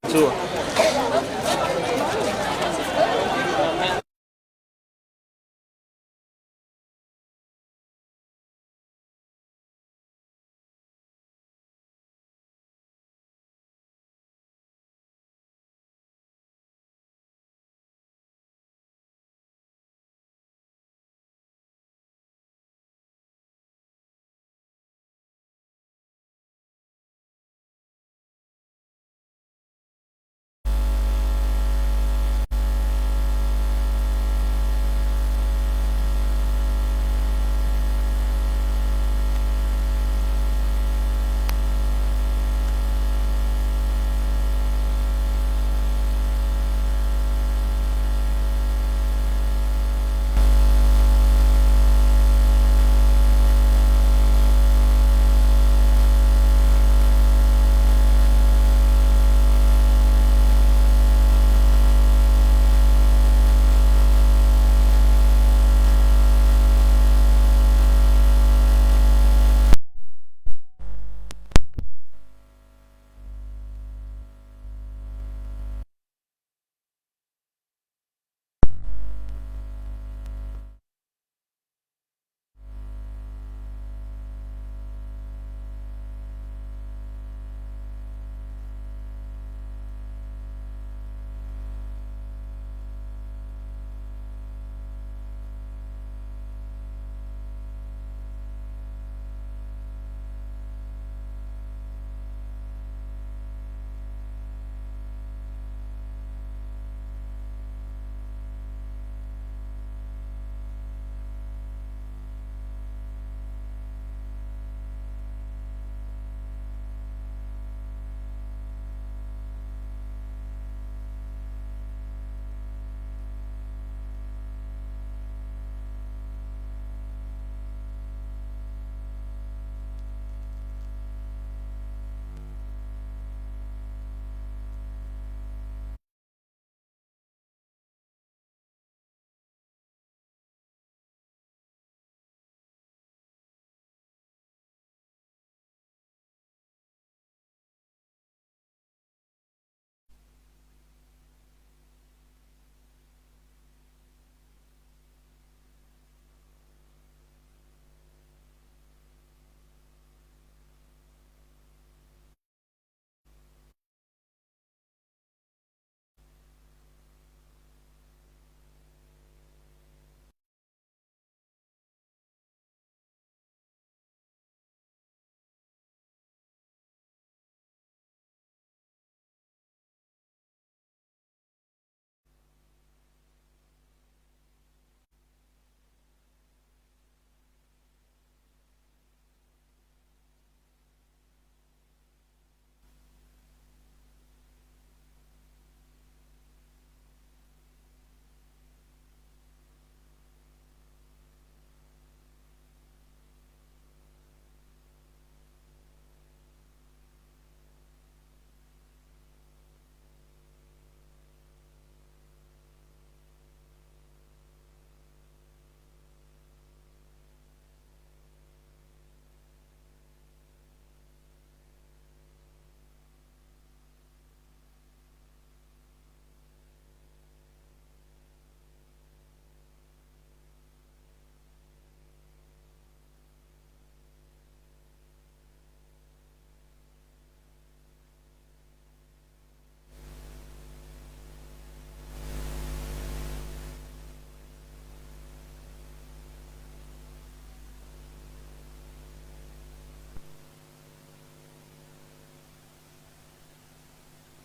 Sure.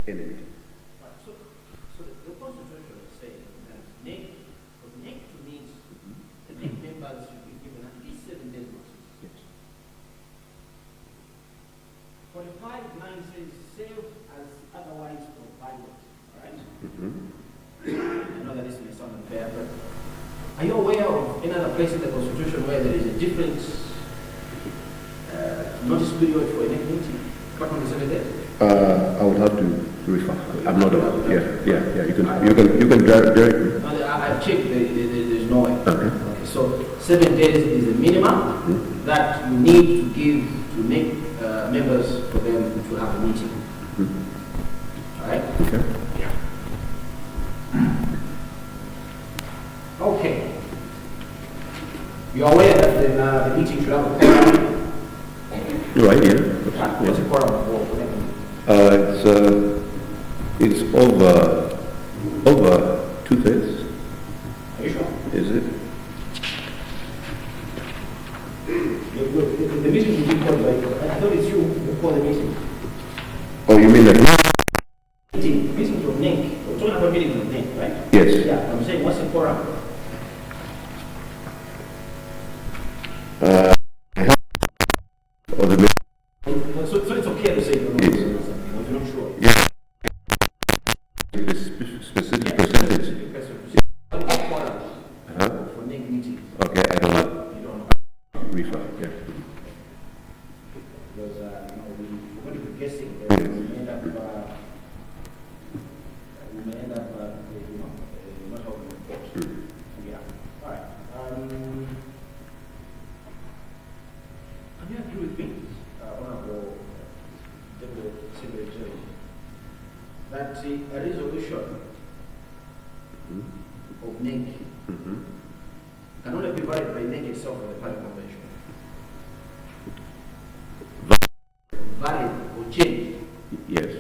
in the meeting. Right. So the Constitution is saying that for NEC to meet, the NEC members should be given at least 7 days notice. Yes. 45(9) says save as otherwise provided. Right? I know that this may sound unfair, but are you aware of any other place in the Constitution where there is a different notice period for a NEC meeting? Apart from the 7 days? I would have to refer. I'm not aware. Yeah. You can direct me. No, I've checked. There's no way. Okay. So 7 days is the minimum that you need to give to make members for them to have a meeting. All right? Okay. Okay. You're aware that the meeting should have a quorum? Right, yeah. What's the quorum for? It's over 2/3. Are you sure? Is it? The meeting should be called by, I thought it's you who called the meeting. Oh, you mean that? Meetings of NIC. We're talking about meetings of NIC, right? Yes. Yeah, I'm saying, what's the quorum? Or the So it's okay to say you're not, Yes. you're not sure. yeah. Specific percentage. What's the quorum for NIC meetings? Okay, I don't know. You don't know. Refer. Yeah. Because we're going to be guessing. We may end up, not having a report. Yeah. All right. Can you agree with me, Honorable Deputy Secretary, that a resolution of NIC can only be valid by NIC itself or the party convention? Valid or changed? Yes.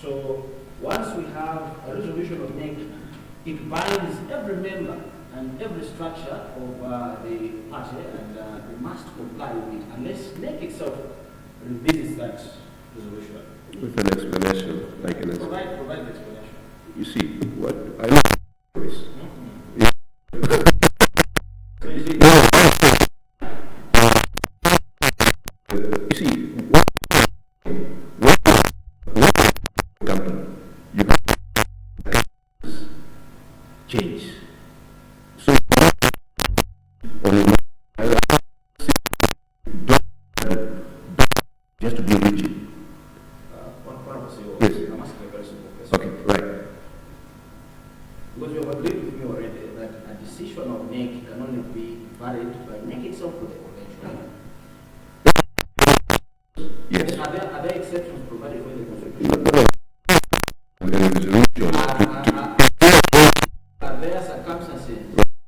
So once we have a resolution of NIC, it binds every member and every structure of the party, and they must comply with it unless NIC itself revisits that resolution. With an explanation, like an explanation. Provide the explanation. You see, what I know is. So you see, You see, what company you change. So just to be rigid. one of us, Yes. I'm asking a very simple question. Okay, right. Because you have agreed with me already that a decision of NIC can only be valid by NIC itself with the convention. Yes. Are there exceptions provided for in the No, constitution? no. And then there is a region. Are there circumstances,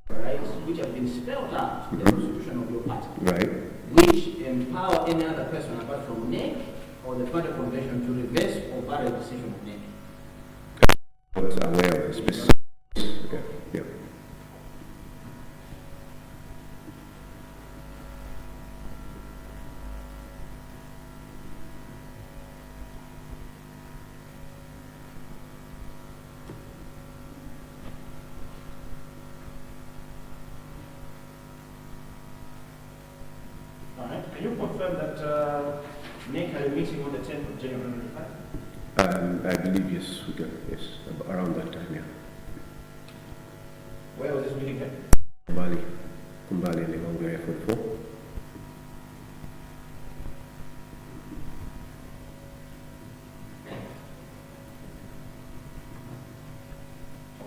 right, which have been spelled out in the constitution of your party, Right. which empower any other person apart from NIC or the party convention to reverse or vary a decision of NIC? I was aware of the specific. Okay. Yeah. All right. Can you confirm that NIC had a meeting on the 10th of January 2025? I believe yes, we can. Yes, around that time. Yeah. Where was this meeting held? Kumbali, and Legongo Area 44.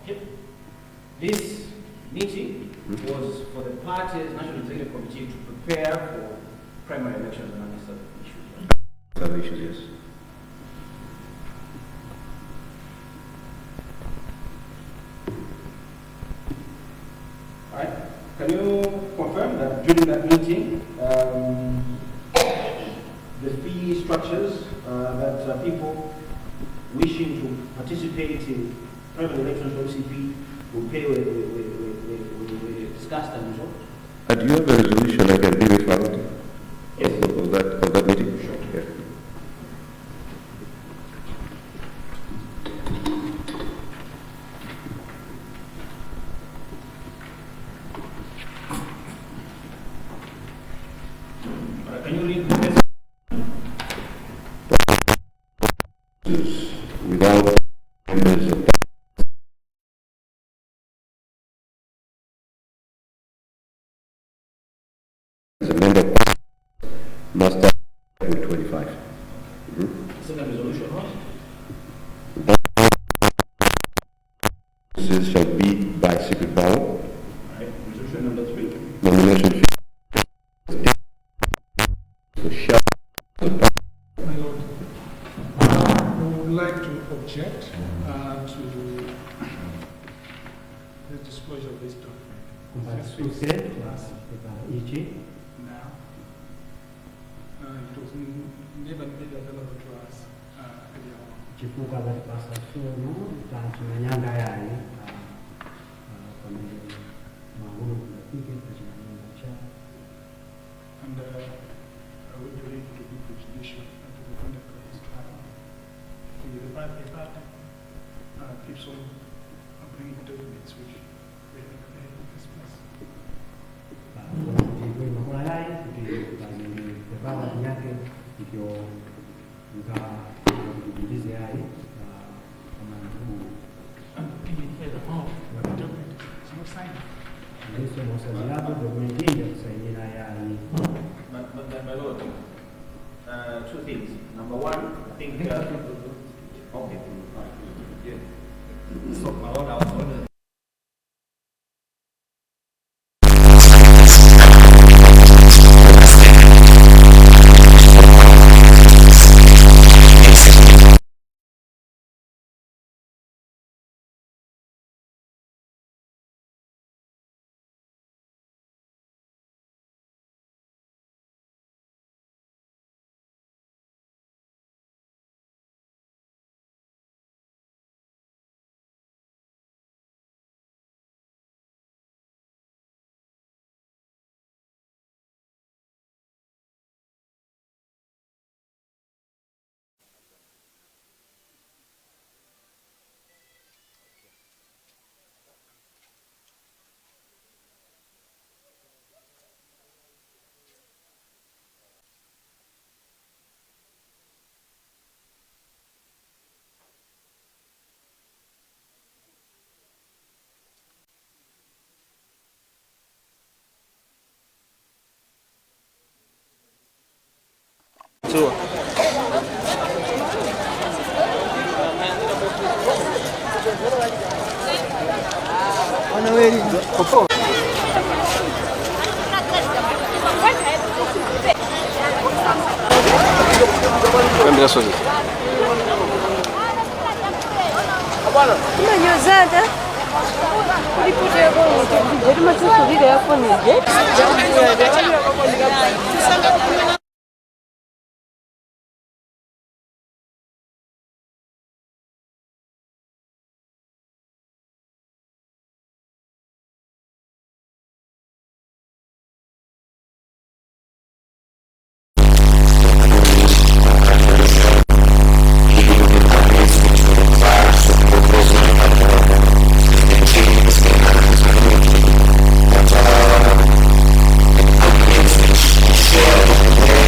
Okay. This meeting was for the party's National Executive Committee to prepare for primary elections and other issues. Other issues, yes. All right. Can you confirm that during that meeting, the fee structures that people wishing to participate in primary elections for OCP will pay were discussed and resolved? Do you have a resolution I can bring it forward? Yes. Of that meeting? Sure. Yeah. Can you read the message? Without members of as a member must have 25. Say Second resolution was? This shall be by secret ballot. Right. Resolution number 3. Nomination fee shall. My Lord, I would like to object to the disclosure of this document. Now, it was never made available to us earlier on. Chifukwa katika somo tunanyanga yayi kwa maana tunapige tunanyanga cha And we believe it to be prejudicial to the conduct of this trial. The party keeps on bringing documents which they have made in this place. kwa makola yayi kwa yake ndio nga kujibize yayi kama And even further on, the document is not signed. Yesu mwasajiapo dokumenti hii ya kusaidia yayi. But my Lord, two things. Number one, I think. Okay. Yeah. So, my Lord, I was wondering. Sure. Ambia sote. Unanyozada ulipotea kwa ndio matusubiri hapo nije. Yeah.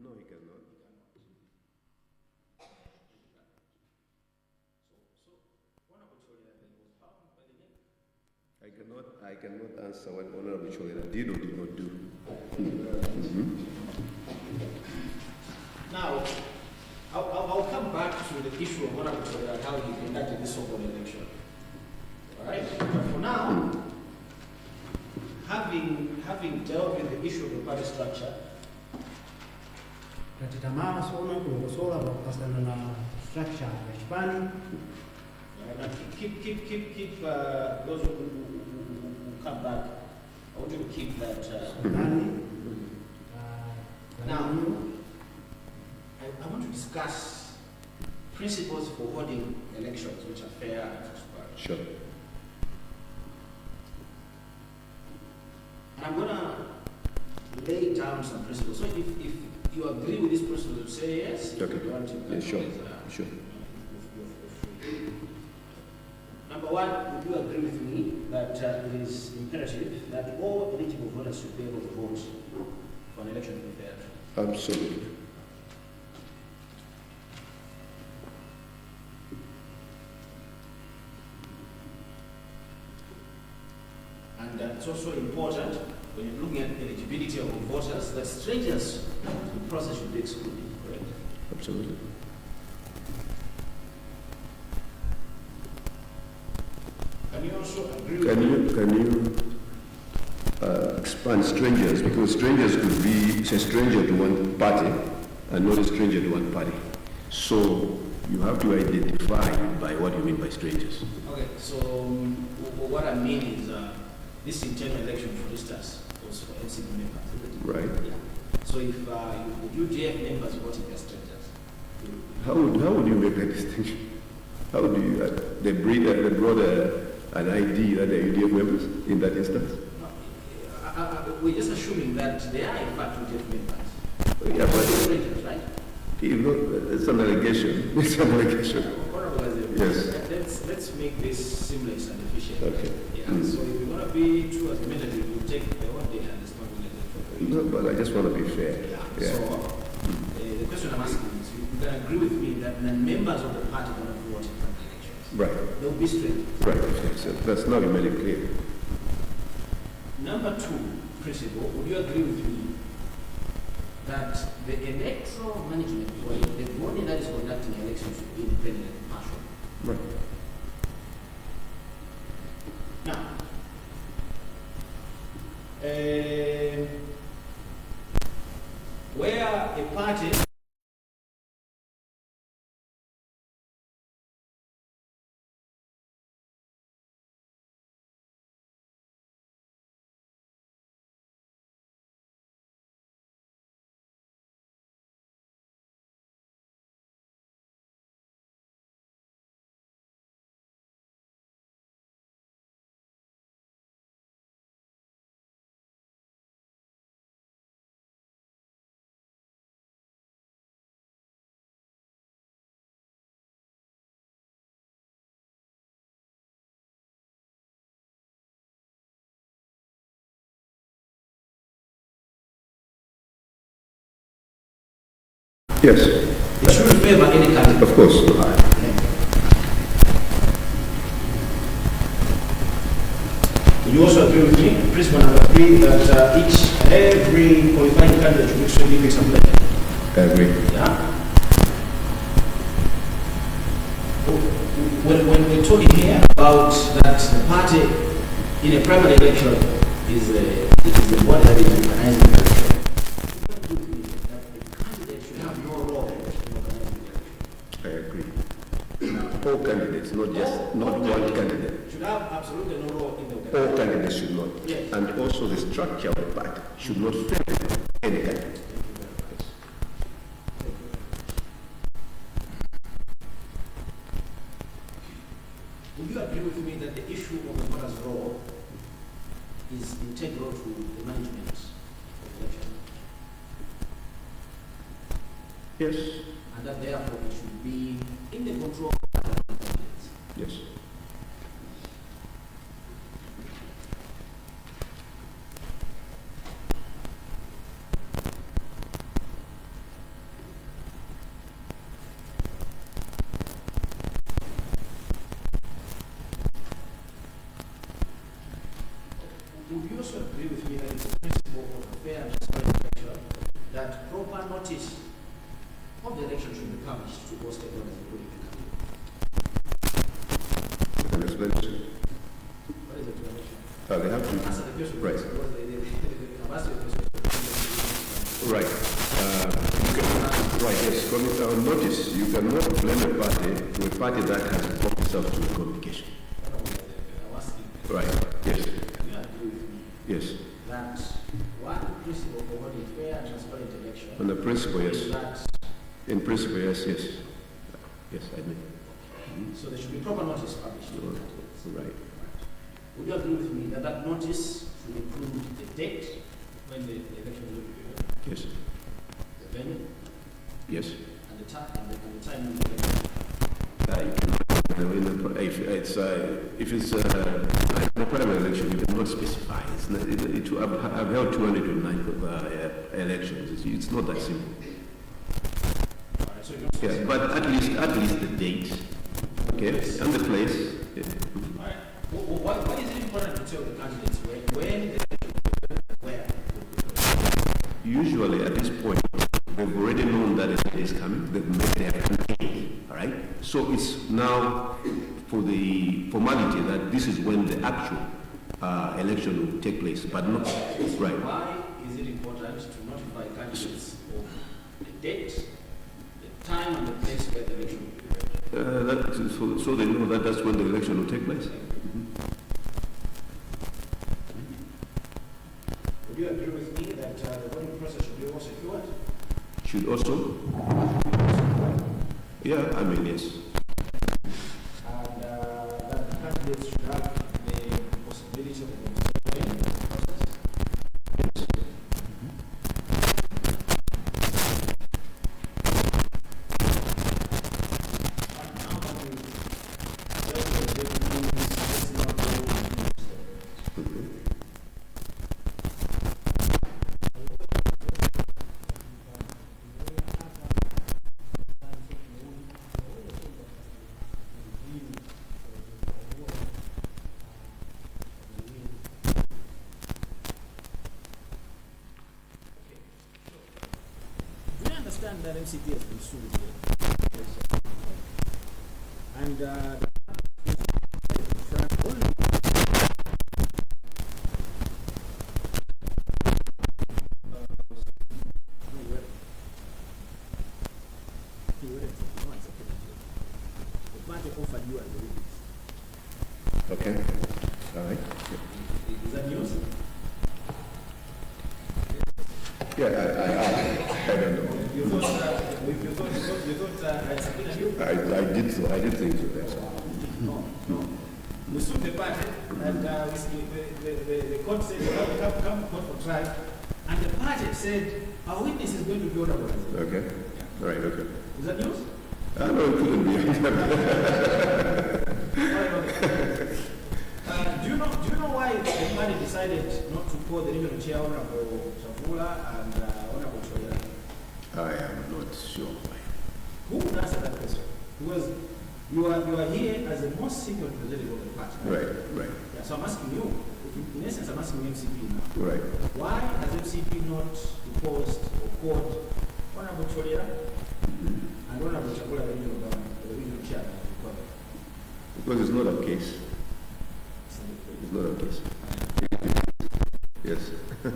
No, he cannot. I cannot answer what Honorable Cholera did or did not do. Now, I'll come back to the issue of what I'm talking about, how he conducted this so-called election. All right? But for now, having dealt with the issue of the party structure, Tatitamaa sono kulokosola kwa kupasana na structure ya Chipani. keep those who come back. I want you to keep that. Now, I want to discuss principles for holding elections which are fair and transparent. Sure. And I'm going to lay down some principles. So if you agree with these principles, say yes. Okay. If you want to, Yeah, sure. Sure. Number one, would you agree with me that it is imperative that all eligible voters should be able to vote for an election to be fair? Absolutely. And it's also important when you're looking at eligibility of voters that strangers in the process should be excluded, correct? Absolutely. Can you also agree Can you expand strangers, because strangers could be a stranger to one party and not a stranger to one party. So you have to identify by what you mean by strangers. Okay, so what I mean is this internal election, for instance, was for NCP members. Right. Yeah. So if UDF members voting as strangers, How would you make that distinction? How do you, they brought an ID that they're UDF members in that instance? we're just assuming that they are in fact UDF members. Yeah, but Strangers, right? it's an allegation. It's an allegation. Yes. Let's make this seamless and efficient. Okay. Yeah. So if we want to be true argumentative, we'll take the one day and respond to No, but I just want to be fair. Yeah. So the question I'm asking is, you can agree with me that the members of the party cannot vote in the elections. Right. They'll be strangers. Right. Okay. So that's now you made it clear. Number two principle, would you agree with me that the electoral management body, the body that is conducting elections, should be independent and impartial? Right. Now, where a party Yes. it should favor any candidate. Of course. Do you also agree with me, principle number three, that every qualifying candidate should actually be examined? I agree. Yeah. When we're talking here about that the party in a primary election is the body that is organizing the election, you agree with me that the candidate should have no role in organizing the election? I agree. All candidates, not one candidate. Should have absolutely no role in the All organization. candidates should not. Yes. And also the structure of the party should not favor any candidate. Would you agree with me that the issue of the voter's role is integral to the management of the election? Yes. And that therefore it should be in the control of the candidates? Yes. Would you also agree with me that it's a principle of a fair and transparent election that proper notice of the election should be published to all stakeholders, including the candidate? An explanation. What is the explanation? They have to. Answer the question. Right. Because I've asked you a question. Right. Right, yes. Notice, you cannot blame a party to a party that has brought itself to the communication. I'm asking, Right, yes, you agree with me yes. that one principle for holding fair and transparent election On the principle, is yes. that In principle, yes, yes. Yes, I admit. so there should be proper notice published to the candidates. Right. Would you agree with me that that notice should include the date when the election will be held, Yes, the venue, yes. and the time and the time of the election? If it's a primary election, you cannot specify. I've held 209 elections. It's not that simple. All right, so you don't Yeah, but at least the date, okay, and the place. Yeah. All right. Why is it important to tell the candidates when where? Usually at this point, they've already known that it is coming. They've made their campaign, all right? So it's now for the formality that this is when the actual election will take place, but not right. Why is it important to notify candidates of the date election. So they know that that's when the election will take place. Would you agree with me that the voting process should be more secured? Should also? Yeah, I mean, yes. And that the candidates should have the possibility of voting process? Do you understand that MCT has been sued here? Yes. And only the party offered you as a witness. Okay. All right. Is that news? Yeah, I don't know. You thought I subpoenaed you? I did think so. That's all. No. We sued the party, and the court said, come to court for trial, and the party said, our witness is going to be ordered. Okay. All right. Okay. Is that news? I know it couldn't be. Do you know why the party decided not to call the regional chair, Honorable Shavula and Honorable Choya? I am not sure. Who would answer that question? Because you are here as the most senior representative of the party. Right. Yeah, so I'm asking you, in essence, I'm asking MCP now. Right. Why has MCP not deposed or called Honorable Choya and Honorable Shavula, the regional governor, the regional chair? Because it's not a case. It's not a case. Yes. All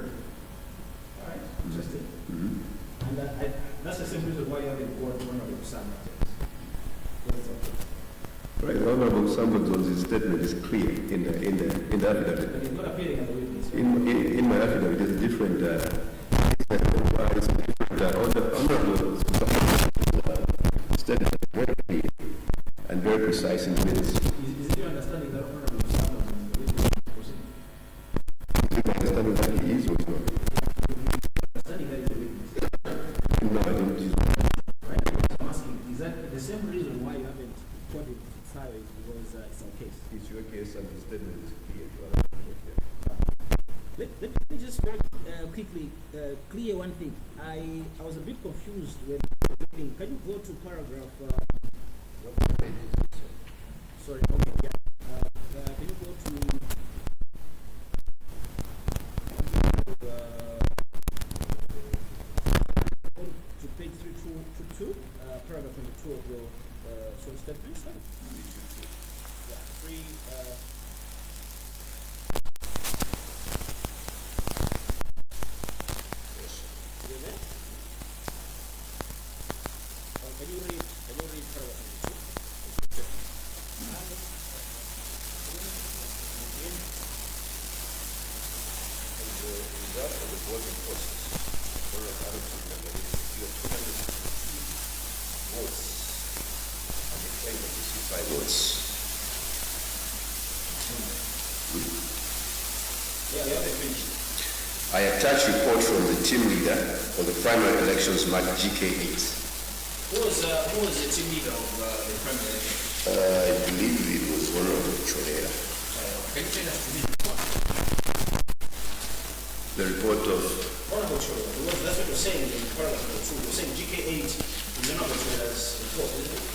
right, interesting. Mm-hmm. And that's the same reason why you haven't called Honorable Sam. Right. The Honorable Sambaton's statement is clear in the affidavit. But he's not appearing as a witness. In my affidavit, there's a different. Honorable statement very clear and very precise in minutes. Is it your understanding that Honorable Sam was a witness? Is it my understanding that he is or is not? Understanding that he's a witness. No, I don't. Right? I'm asking, is that the same reason why you haven't called it trial is because it's our case? It's your case and the statement is clear. Let me just very quickly clear one thing. I was a bit confused when reading. Can you go to paragraph? Sorry. Okay. Yeah. Can you go to page 322, paragraph number 2 of your short statement? Yeah. 3. Can you read paragraph number 2? The result of the voting process, for you have 200 votes, and the claimant received 5 votes. Yeah, finished. I attach report from the team leader for the primary elections marked GK8. Who was the team leader of the primary election? I believe it was Honorable Cholera. Can you tell us the The report of Honorable Choya, because that's what you're saying in paragraph number 2. You're saying GK8 is Honorable Choya's report, isn't it?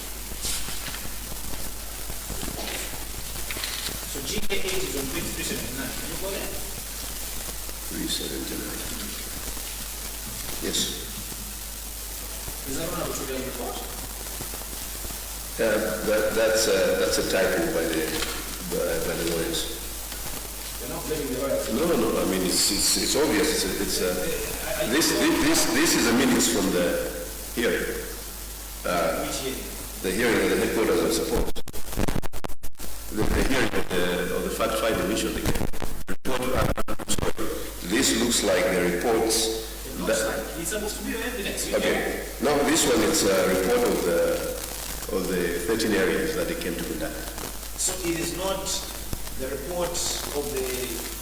So GK8 is on page 379. Can you go there? 379. Yes. Is that Honorable Choya's report? That's a typo by the lawyers. You're not blaming the lawyers. No. I mean, it's obvious. This is the minutes from the hearing. Which hearing? the hearing at the headquarters of support. The hearing of the fact-finding mission. Report, I'm sorry. This looks like the reports. It looks like it's supposed to be your evidence. Okay. No, this one is a report of the 13 areas that they came to conduct. So it is not the report of the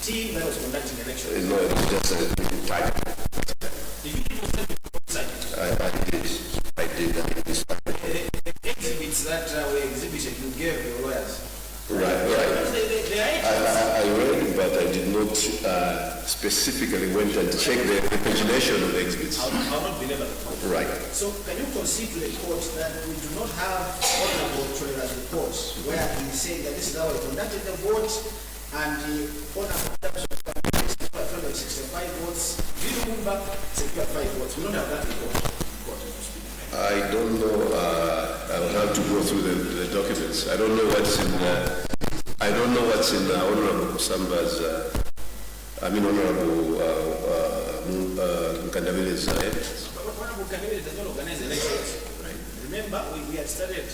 team that was conducting elections. No, it was just a title. Did you people tell me I did. The exhibits that were exhibited, you gave your lawyers. Right. Because they are I read, but I did not specifically went and check the pagination of the exhibits. I'll not belabor the point. Right. So can you concede to the court that we do not have Honorable Torera's report where he said that this is how we conducted the vote and the Honorable 65 votes, Mumba secured 5 votes. We don't have that report. I don't know. I will have to go through the documents. I don't know what's in. I don't know what's in Honorable Samba's. Honorable Mkandavile's evidence. Honorable Mkandavile's does not organize elections. Right. Remember, we had started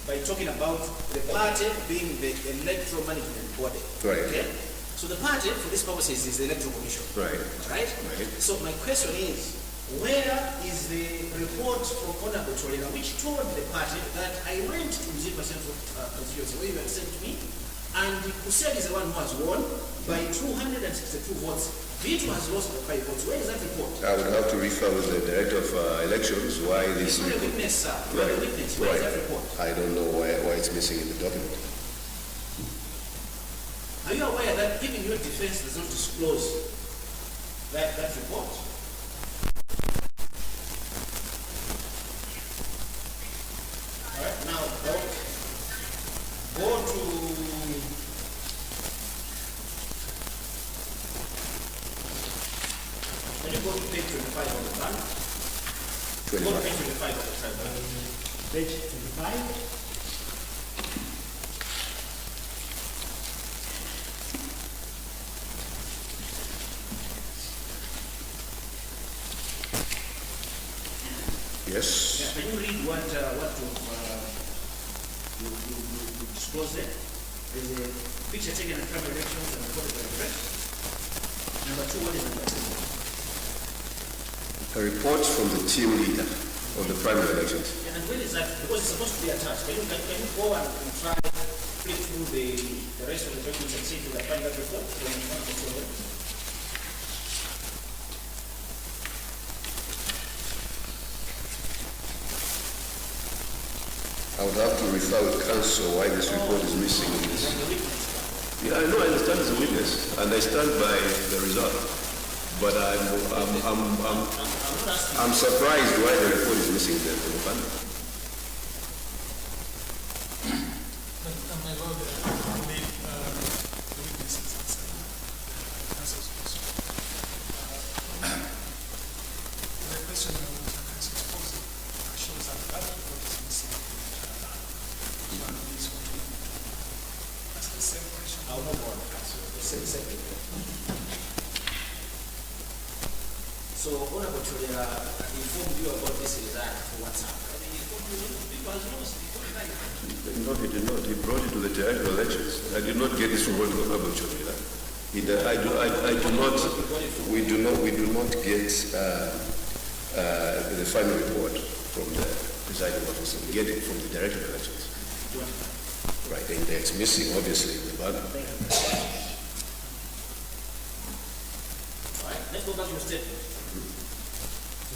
by talking about the party being the electoral management body. Right. Okay. So the party, for this purposes, is the electoral commission. Right. Right. So my question is, where is the report from Honorable Torera which told the party that I went to Mzuzu Central constituency where you had sent me, and Kusel is the one who has won by 262 votes. Vitu has lost by 5 votes. Where is that report? I would have to refer with the director of elections why this. It's not a witness, sir. You are the witness. Where is that report? I don't know why it's missing in the document. Are you aware that even your defense does not disclose that report? Alright, now go to can you go to page 25 of the plan? Go to page 25 of the plan. Page 25. Yes. Yeah, can you read what you disclose there? There's a picture taken at primary elections and recorded by the press. Number 2, what is number 2? A report from the team leader of the primary elections. Yeah, and when is that? Because it's supposed to be attached. Can you go and try flip through the rest of the documents and see if you can find that report? I would have to refer with counsel why this report is missing in this. Yeah, I know, I understand as a witness, and I stand by the result. But I'm surprised why the report is missing there from the panel. My Lord, I believe the witnesses answer council's question. The question that council is posing shows that that report is missing. That's the same question. I'll move on. The same report. So, Honorable Torera informed you about this result for WhatsApp. No, he did not. He brought it to the director of elections. I did not get this from Honorable Chodila. We do not get the final report from the presiding officer. We get it from the director of elections. Right, the index missing, obviously, in the banner. All right, let's go back to your statement.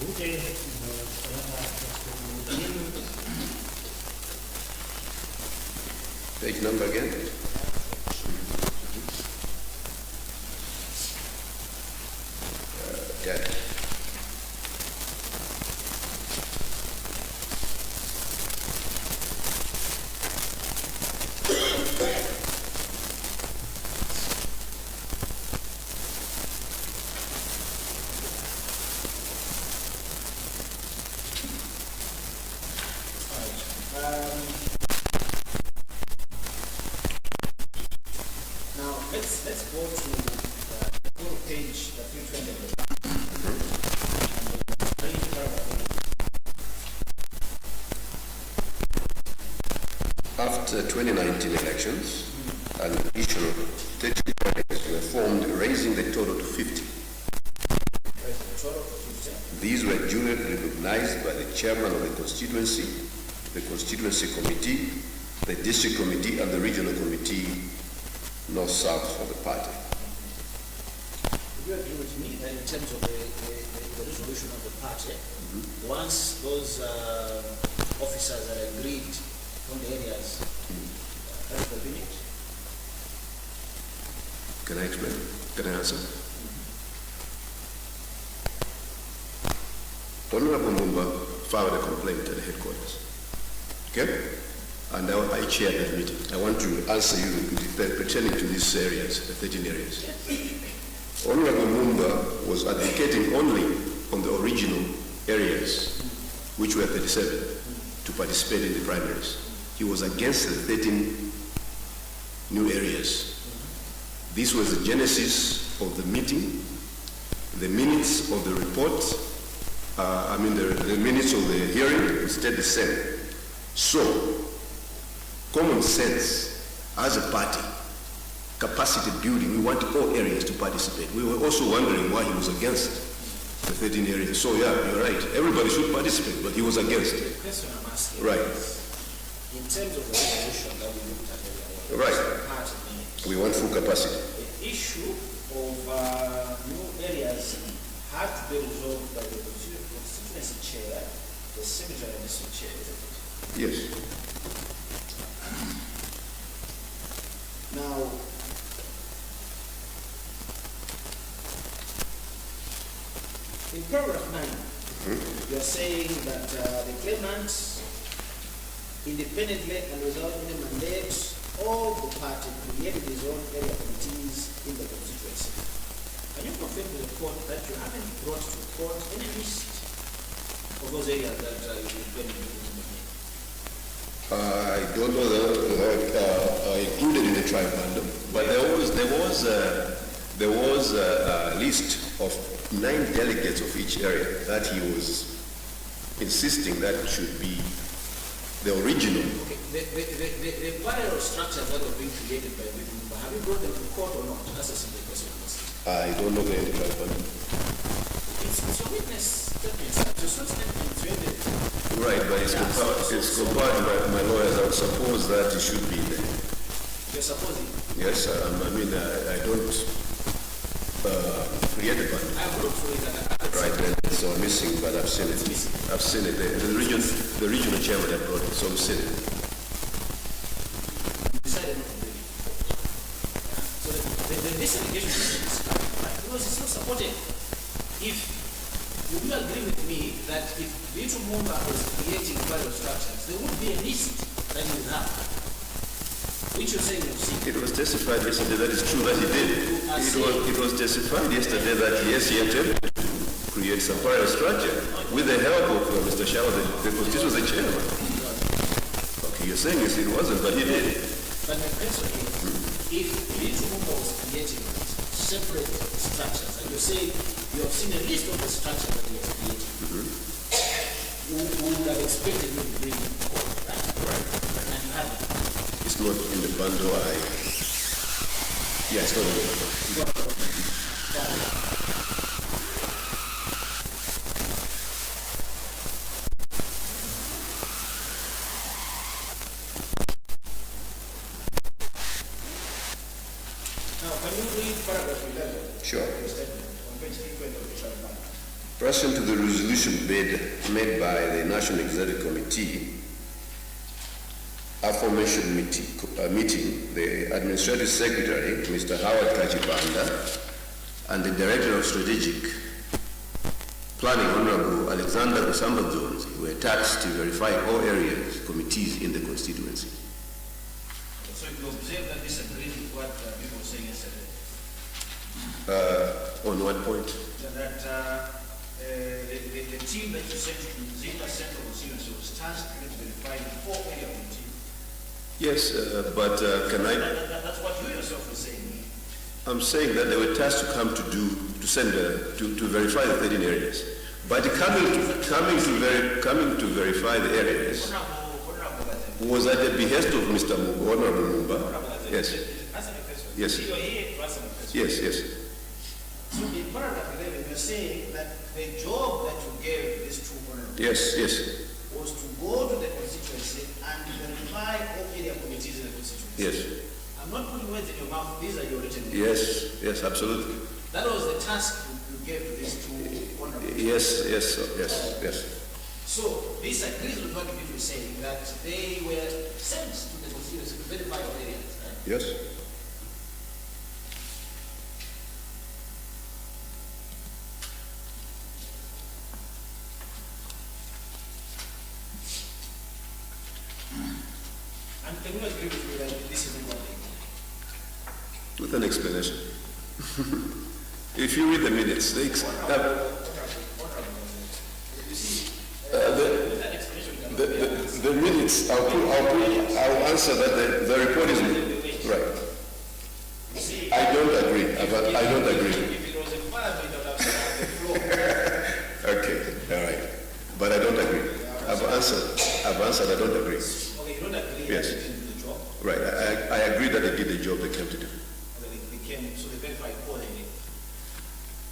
Okay. Page number again? Okay. Now, let's go to the full page that you turned in. After 2019 elections, an additional 30 areas were formed, raising the total to 50. These were duly recognized by the chairman of the constituency committee, the district committee, and the regional committee, north-south of the party. Would you agree with me that in terms of the resolution of the party, once those officers are agreed on the areas, that's the limit? Can I explain? Can I answer? Honorable Mumba filed a complaint at the headquarters. Okay? And I chaired that meeting. I want to answer you pertaining to these areas, the 13 areas. Honorable Mumba was advocating only on the original areas, which were 37, to participate in the primaries. He was against the 13 new areas. This was the genesis of the meeting. The minutes of the report, the minutes of the hearing stayed the same. So, common sense, as a party, capacity building, we want all areas to participate. We were also wondering why he was against the 13 areas. So yeah, you're right. Everybody should participate, but he was against it. The question I'm asking right. is, in terms of the resolution that we looked at earlier, right. We want full capacity. The issue of new areas had to be resolved by the constituency chair, the secretary and district chair, isn't it? Yes. Now, in paragraph 9, you are saying that the claimant, independently and without any mandate of the party, created his own area committees in the constituency. Can you confirm to the court that you haven't brought to court any list of those areas that you independently? I don't know that included in the tribe bundle, but there was a list of 9 delegates of each area that he was insisting that should be the original. Okay. The parallel structures that were being created by the Mumba, have you brought them to court or not? That's a simple question. I don't know the tribe bundle. It's a witness statement. It's not statement. Right, but it's compiled by my lawyers. I would suppose that it should be there. You're supposing? Yes, I don't create the bundle. I've looked for it. Right, then it's all missing, but I've seen it. I've seen it. The regional chairman had brought it, so I've seen it. You decided not to bring it. So this allegation is because it's not supported. If you will agree with me that if Little Mumba was creating parallel structures, there would be a list that you would have, which you're saying you've seen. It was testified yesterday that it's true that he did. It was testified yesterday that yes, he attempted to create some parallel structure with the help of Mr. Shaw, because this was the chairman. Okay, you're saying yes, it wasn't, but he did. But my question is, if Little Mumba was creating separate structures, and you say you have seen a list of the structures that he was creating, you would have expected me to bring it forward, right? Right. And you haven't. It's not in the bundle. It's not in the bundle. Now, can you read paragraph 11? Sure. On page 320 of the trial plan. Pursuant to the resolution made by the National Executive Committee, aforementioned meeting, the Administrative Secretary, Mr. Howard Kachipanda, and the Director of Strategic Planning, Honorable Alexander Kusamba-Jones, were tasked to verify all areas committees in the constituency. So you observe that this agrees with what people were saying yesterday? On what point? That the team that you sent to Zika Central Constituency was tasked with verifying 4 area committees. Yes, but can I? That's what you yourself were saying. I'm saying that they were tasked to come to verify the 13 areas. But coming to verify the areas. Was at the behest of Mr. Honorable Mumba? Yes. Answer the question. Yes. You are here to answer the question. Yes, yes. So in paragraph 11, you're saying that the job that you gave these two honorables Yes, yes, was to go to the constituency and verify all area committees in the constituency. yes. I'm not putting words in your mouth. These are your written words. Yes, yes, absolutely. That was the task you gave to these two honorables. Yes, yes, yes, yes. So this agrees with what people are saying, that they were sent to the constituency to verify all areas. Right? Yes. And can you agree with me that this is what they do? With an explanation. If you read the minutes, You see, with that explanation, you can the minutes, I'll answer that the report is right. see, I don't agree. I don't agree. if it was a fire, we would have said the floor. Okay, all right. But I don't agree. I've answered, I don't agree. Okay, you don't agree Yes. that they didn't do the job. Right, I agree that they did the job they came to do. Okay, they came, so they verified all they did.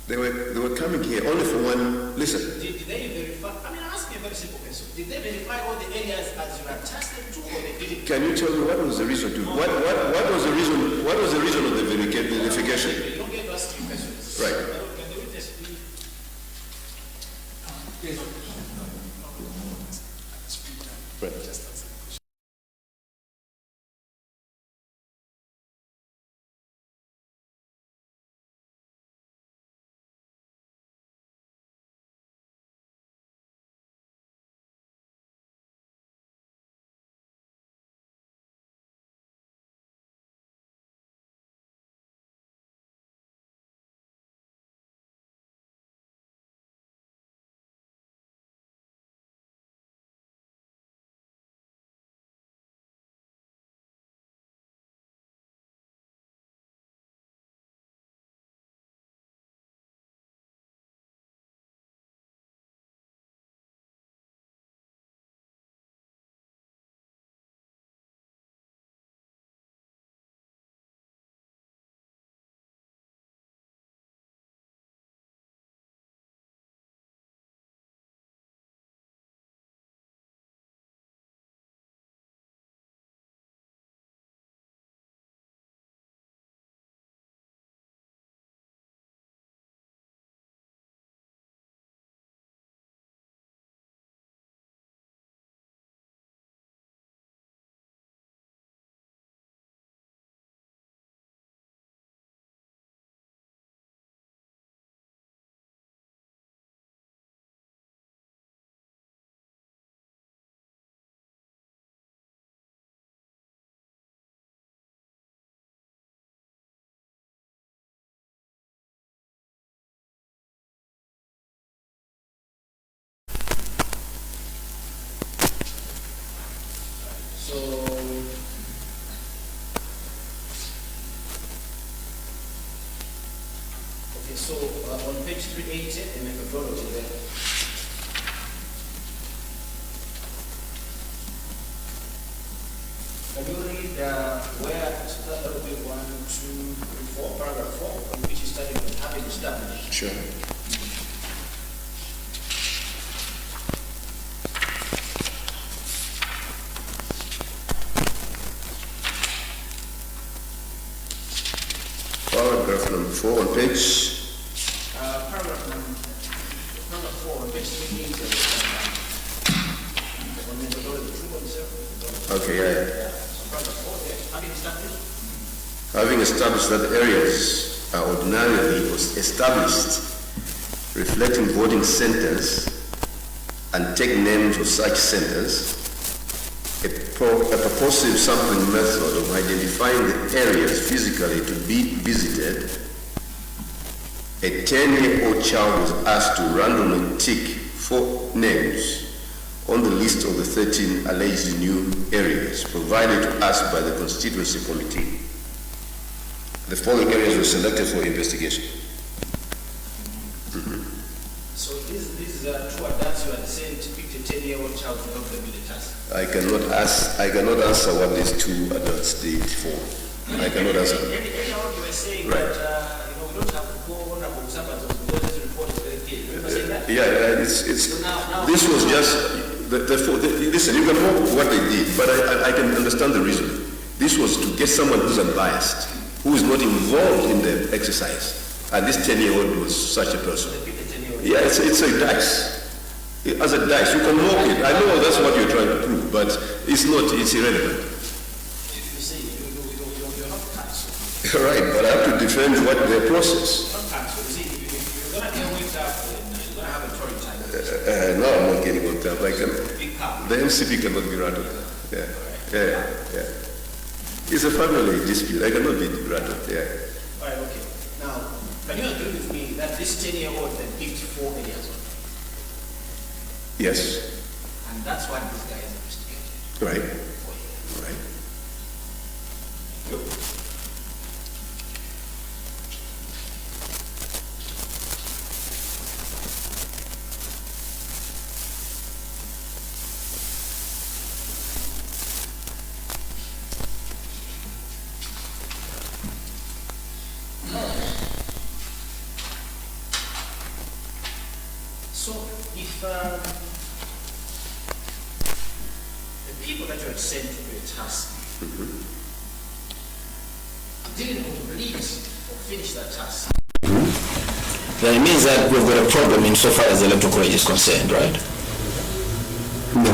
They were coming here only for one, listen, Did they verify? I mean, I'm asking a very simple question. Did they verify all the areas as you are tasked to, or they didn't? can you tell me what was the reason to, what was the reason of the verification? You don't get to ask me questions. Right. Can the witness please? Right. So, okay, so on page 380, the methodology there. Can you read where that will be 1, 2, 3, 4, paragraph 4, on which is starting with having established? Sure. Paragraph number 4 on page. Paragraph 4, on page 380. On methodology 2.7. Okay, yeah. Paragraph 4 there, having established. Having established that areas are ordinarily established, reflecting voting centers, and take names of such centers, a purposive sampling method of identifying the areas physically to be visited. A 10-year-old child was asked to randomly tick 4 names on the list of the 13 alleged new areas provided to us by the constituency committee. The following areas were selected for investigation. So these are two adults you are saying depicted 10-year-old child to help them with the task? I cannot answer what these two adults did for. I cannot answer. Earlier on you were saying Right. that we don't have to go on about Sabbath because this report is very clear. Remember saying that? Yeah, So now this was just, listen, you can hope what they did, but I can understand the reason. This was to get someone who's unbiased, who is not involved in the exercise. And this 10-year-old was such a person. Yeah, it's a dice. As a dice, you can mock it. I know that's what you're trying to prove, but it's not, it's irrelevant. You say you're not taxed. Right, but I have to defend what their process. Not taxed. You see, you're going to get waked up and you're going to have a torrent time. No, I'm not getting worked up. Big car. The MCP cannot be rattled. Yeah. It's a family dispute. I cannot be rattled. Yeah. All right, okay. Now, can you agree with me that this 10-year-old then picked 4 areas on? Yes. And that's what this guy is investigating. Right. Right. So, if the people that you had sent to do a task didn't complete or finish that task, then it means that we've got a problem insofar as the electoral college is concerned, right? No.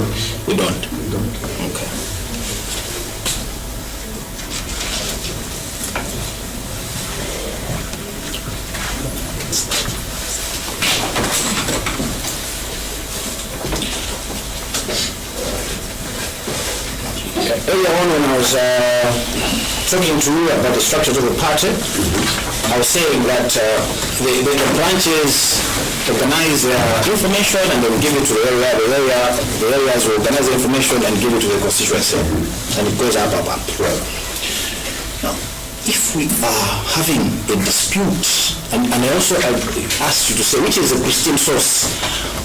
We don't? Okay. Earlier on when I was talking to you about the structure of the party, I was saying that the branches organize their information and they will give it to the areas will organize the information and give it to the constituency. And it goes up. Right. Now, if we are having a dispute, and I also asked you to say which is the pristine source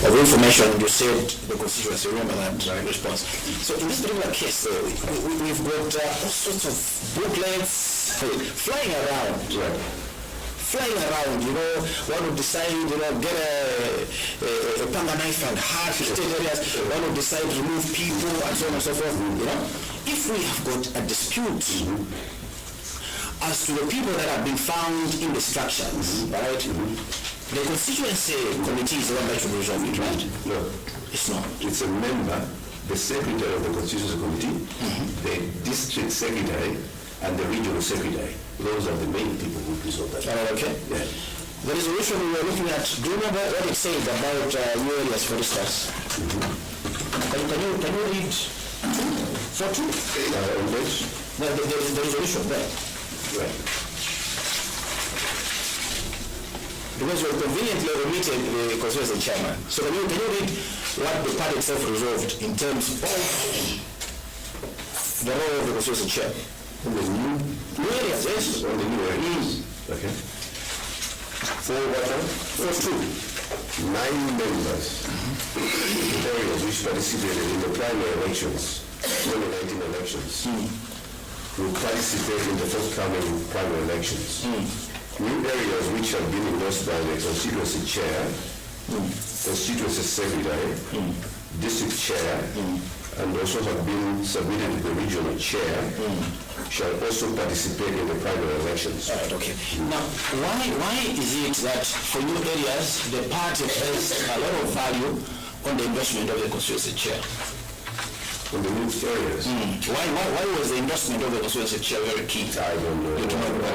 of information, you said the constituency, remember that response. So in this particular case, we've got all sorts of booklets flying around. Right. Flying around, one would decide, get a panga knife and hard state areas, one would decide to remove people and so on and so forth, If we have got a dispute as to the people that have been found in the structures, right? The constituency committee is the one that should resolve it, right? No. It's not. It's a member, the secretary of the constituency committee, the district secretary, and the regional secretary. Those are the main people who resolve that. Okay. Yeah. The resolution we were looking at, do you remember what it said about new areas, for instance? Can you read 4.2? The resolution there. Right. Because you conveniently omitted the constituency chairman. So can you read what the party itself resolved in terms of the role of the constituency chair? And the new areas, yes. On the new areas. Okay. 4.2. 9 members in areas which participated in the primary elections, 2019 elections, will participate in the forthcoming primary elections. New areas which have been endorsed by the constituency chair, constituency secretary, district chair, and also have been submitted to the regional chair, shall also participate in the primary elections. Right, okay. Now, why is it that for new areas, the party placed a lot of value on the endorsement of the constituency chair? In the new areas? Why was the endorsement of the constituency chair very key? I don't know. I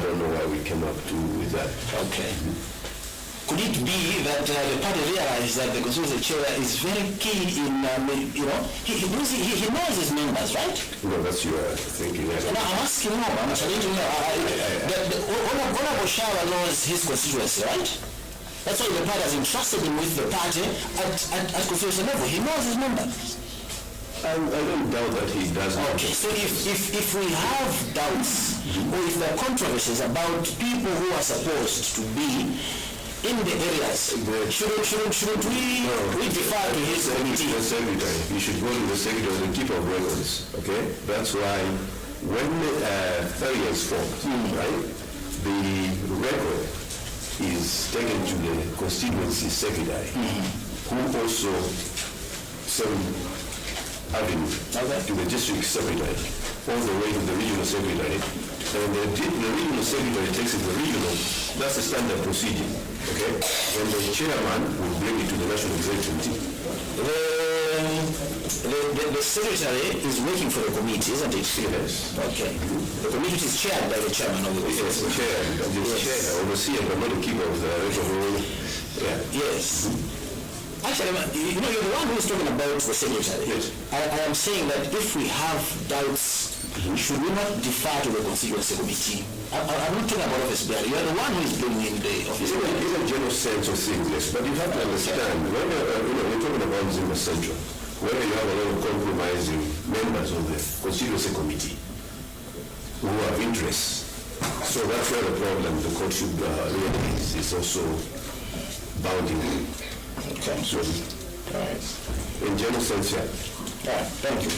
don't know why we came up with that. Okay. Could it be that the party realized that the constituency chair is very keen in, he knows his members, right? No, that's your thinking. No, I'm asking more. I'm trying to know. Honorable Shawa knows his constituency, right? That's why the party has entrusted him with the party at constituency level. He knows his members. I don't doubt that he doesn't. Okay, so if we have doubts or if there are controversies about people who are supposed to be in the areas. Shouldn't we defer to his committee? The secretary, you should go to the secretary, the keeper of records, okay? That's why when area is formed, right, the record is taken to the constituency secretary, who also send avenue to the district secretary, all the way to the regional secretary, and the regional secretary takes it to the regional. That's the standard procedure, okay? And the chairman will bring it to the national executive team. The secretary is working for the committee, isn't it? Yes. Okay. The committee is chaired by the chairman of the committee. Yes, the chair, overseer, but not the keeper of the record. Yeah. Yes. Actually, you know, you're the one who is talking about the secretary. Yes. I am saying that if we have doubts, should we not defer to the constituency committee? I'm not talking about office bearer. You're the one who is bringing in the office bearer. It's a general sense of things, yes, but you have to understand, when we're talking about Mzuzu Central, where you have a lot of compromising members of the constituency committee who have interests. So that's where the problem the court should realize is also bounding. Okay. So, All right. in general sense, yeah. All right. Thank you.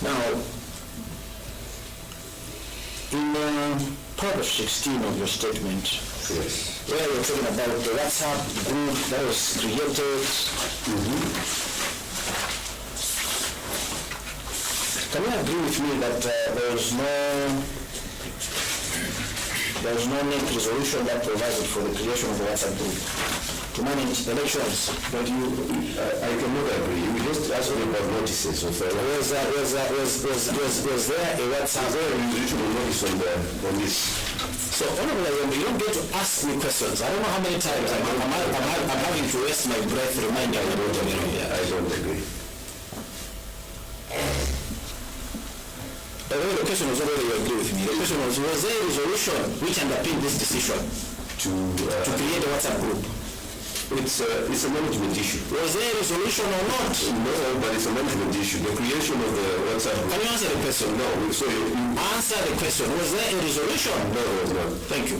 Now, in paragraph 16 of your statement, Yes. where you're talking about the WhatsApp group that was created, can you agree with me that there is no NEC resolution that provided for the creation of the WhatsApp group to manage elections? But I cannot agree. You just asked me about notices of Was there a WhatsApp? there a usual notice on this? So, honorable, you don't get to ask me questions. I don't know how many times I'm having to waste my breath reminding you about it. I don't agree. The question was already, you agree with me. The question was there a resolution which underpinned this decision To create a WhatsApp group? it's a management issue. Was there a resolution or not? No, but it's a management issue. The creation of the WhatsApp group. Can you answer the question? No, so you Answer the question. Was there a resolution? no, there was not. Thank you.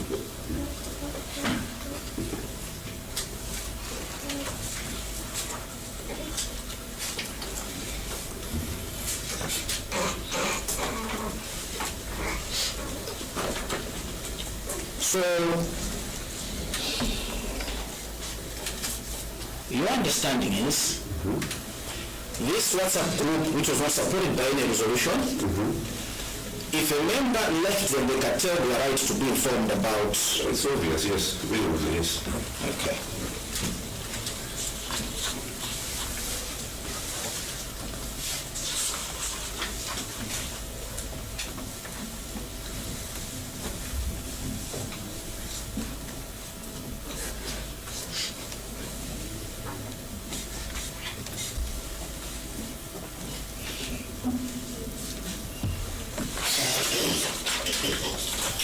So, your understanding is this WhatsApp group, which was not supported by any resolution, if a member left them, they curtailed their right to be informed about. It's obvious, yes. Really, yes. Okay.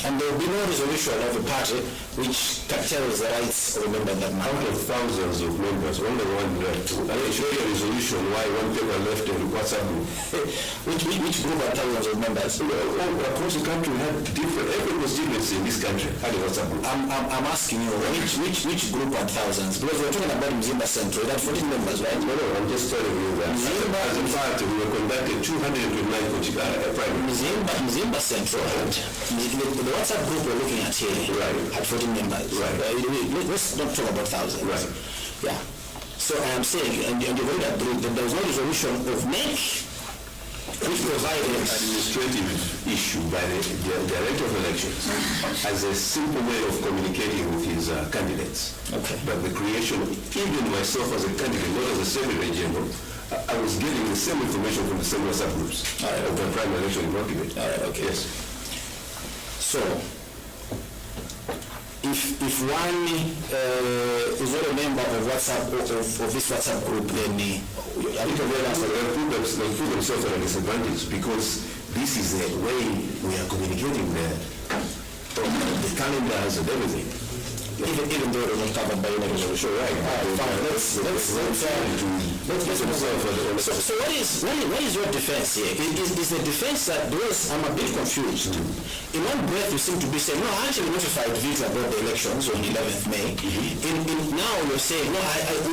And there will be no resolution of a party which curtails the rights of a member that Out matter. of thousands of members, only one left. I can show you a resolution why one paper left in the WhatsApp group. Which group are thousands of members? All across the country, we have different, every constituency in this country had a WhatsApp group. I'm asking you, which group are thousands? Because we're talking about Mzimba Central, that 14 members, right? No, I'm just telling you that. As a fact, we were conducting 229 primaries. Mzimba Central, the WhatsApp group we're looking at here had 14 members. Right. Let's not talk about thousands. Right. Yeah. So I am saying, and you read that group, that there was no resolution of NEC which provided Administrative issue by the director of elections as a simple way of communicating with his candidates. Okay. But the creation, even myself as a candidate, not as a secretary general, I was getting the same information from the same WhatsApp groups of the primary election in Rockaway. All right, okay. Yes. So, if one is not a member of WhatsApp of this WhatsApp group, then I think they'll put themselves at a disadvantage because this is the way we are communicating the calendars and everything. even though it was not covered by any resolution. Right. Fine. Let's move on. So what is your defense here? Is the defense that because I'm a bit confused. In one breath you seem to be saying, no, I actually notified Vita about the elections on 11th May. Now you're saying, no,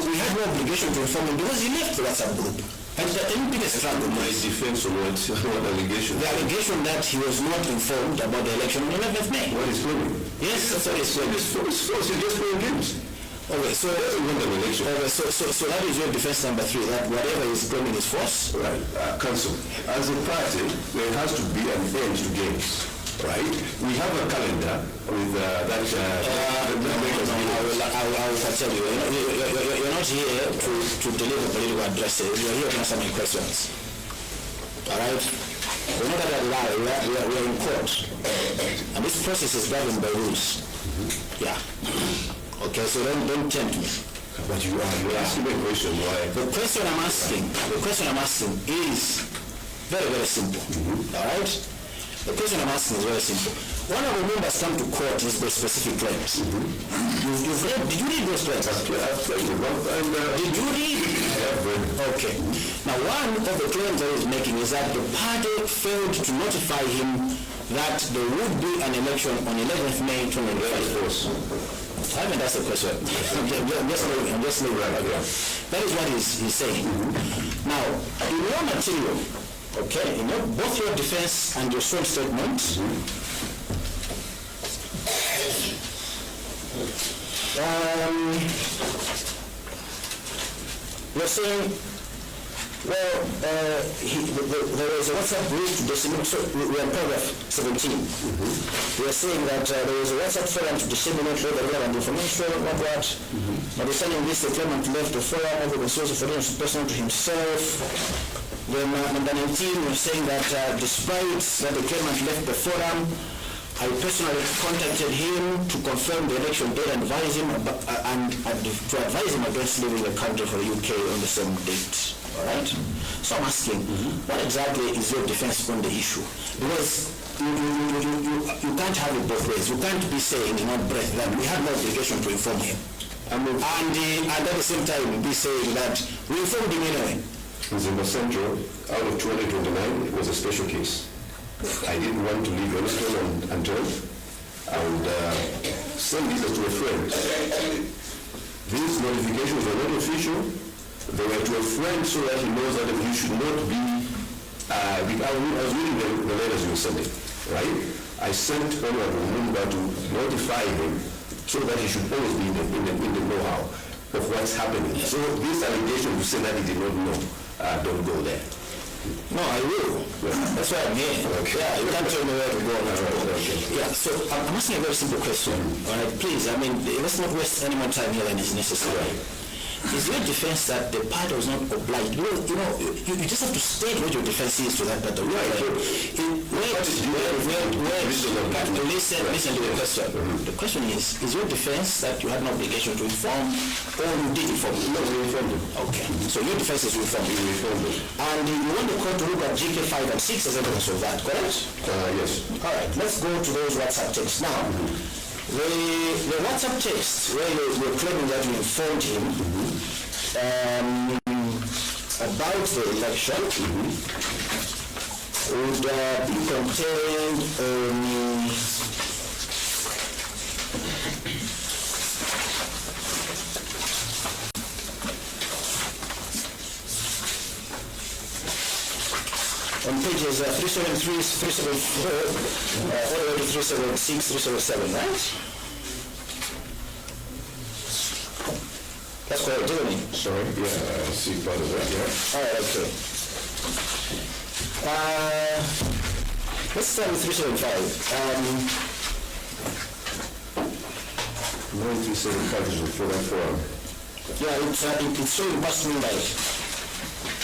we had no obligation to inform him because he left the WhatsApp group. And the MP is struggle. My defense on what allegation? The allegation that he was not informed about the election on 11th May. What is claiming? Yes, that's what he's claiming. It's false. He's just playing games. Okay, so that is your defense number 3, that whatever is claiming is false? Right. Council, as a party, there has to be an end to games. Right? We have a calendar with that. I will tell you. You're not here to deliver political addresses. You're here to answer my questions. All right? We're not at a lie. We're in court, and this process is governed by rules. Yeah. Okay. So don't tempt me. But you're asking me a question. Why? The question I'm asking is very, very simple. All right? The question I'm asking is very simple. One of the members come to court is the specific claims. Did you read those claims? Did you read? Okay. Now one of the claims that he's making is that the party failed to notify him that there would be an election on 11th May 2025. I haven't asked the question. I'm just leaving right here. That is what he's saying. Now, in your material, okay, in both your defense and your sworn statement, you're saying, well, there was a WhatsApp group to disseminate, so we are in paragraph 17. We are saying that there was a WhatsApp forum to disseminate relevant information, what. Notwithstanding this, the claimant left the forum over the source of financial person to himself. Then number 19 was saying that despite that the claimant left the forum, I personally contacted him to confirm the election date and advise him to advise him against leaving the country for the UK on the same date. All right. So I'm asking, what exactly is your defense on the issue? Because you can't have it both ways. You can't be saying in one breath that we have no obligation to inform him, and at the same time be saying that we informed him anyway. Mumba Central, out of 229, it was a special case. I didn't want to leave anything undone. I would send this to a friend. These notifications were not official. They were to a friend so that he knows that he should not be, I was reading the letters you were sending, right? I sent Honorable Mumba to notify him so that he should always be in the know-how of what's happening. So this allegation to say that he did not know, don't go there. No, I will. That's why I'm here. Okay. Yeah, you can't tell me where to go. Okay. Yeah, so I'm asking a very simple question. All right, please, let's not waste any more time here than is necessary. Is your defense that the party was not obliged? You just have to state what your defense is to that party. Listen to the question. The question is your defense that you had no obligation to inform, or you did inform? No, we informed him. Okay. So your defense is you informed. We informed him. And you want the court to look at GK 5 and 6 as evidence of that, correct? Yes. All right. Let's go to those WhatsApp texts now. The WhatsApp text where you're claiming that you informed him about the election would be contained on pages 373, 374, all the way to 376, 377, right? That's correct, isn't it? Sorry, yeah, I see part of that, yeah. All right, okay. Let's start with 375. 9375 is for that forum. Yeah, it's showing past midnight.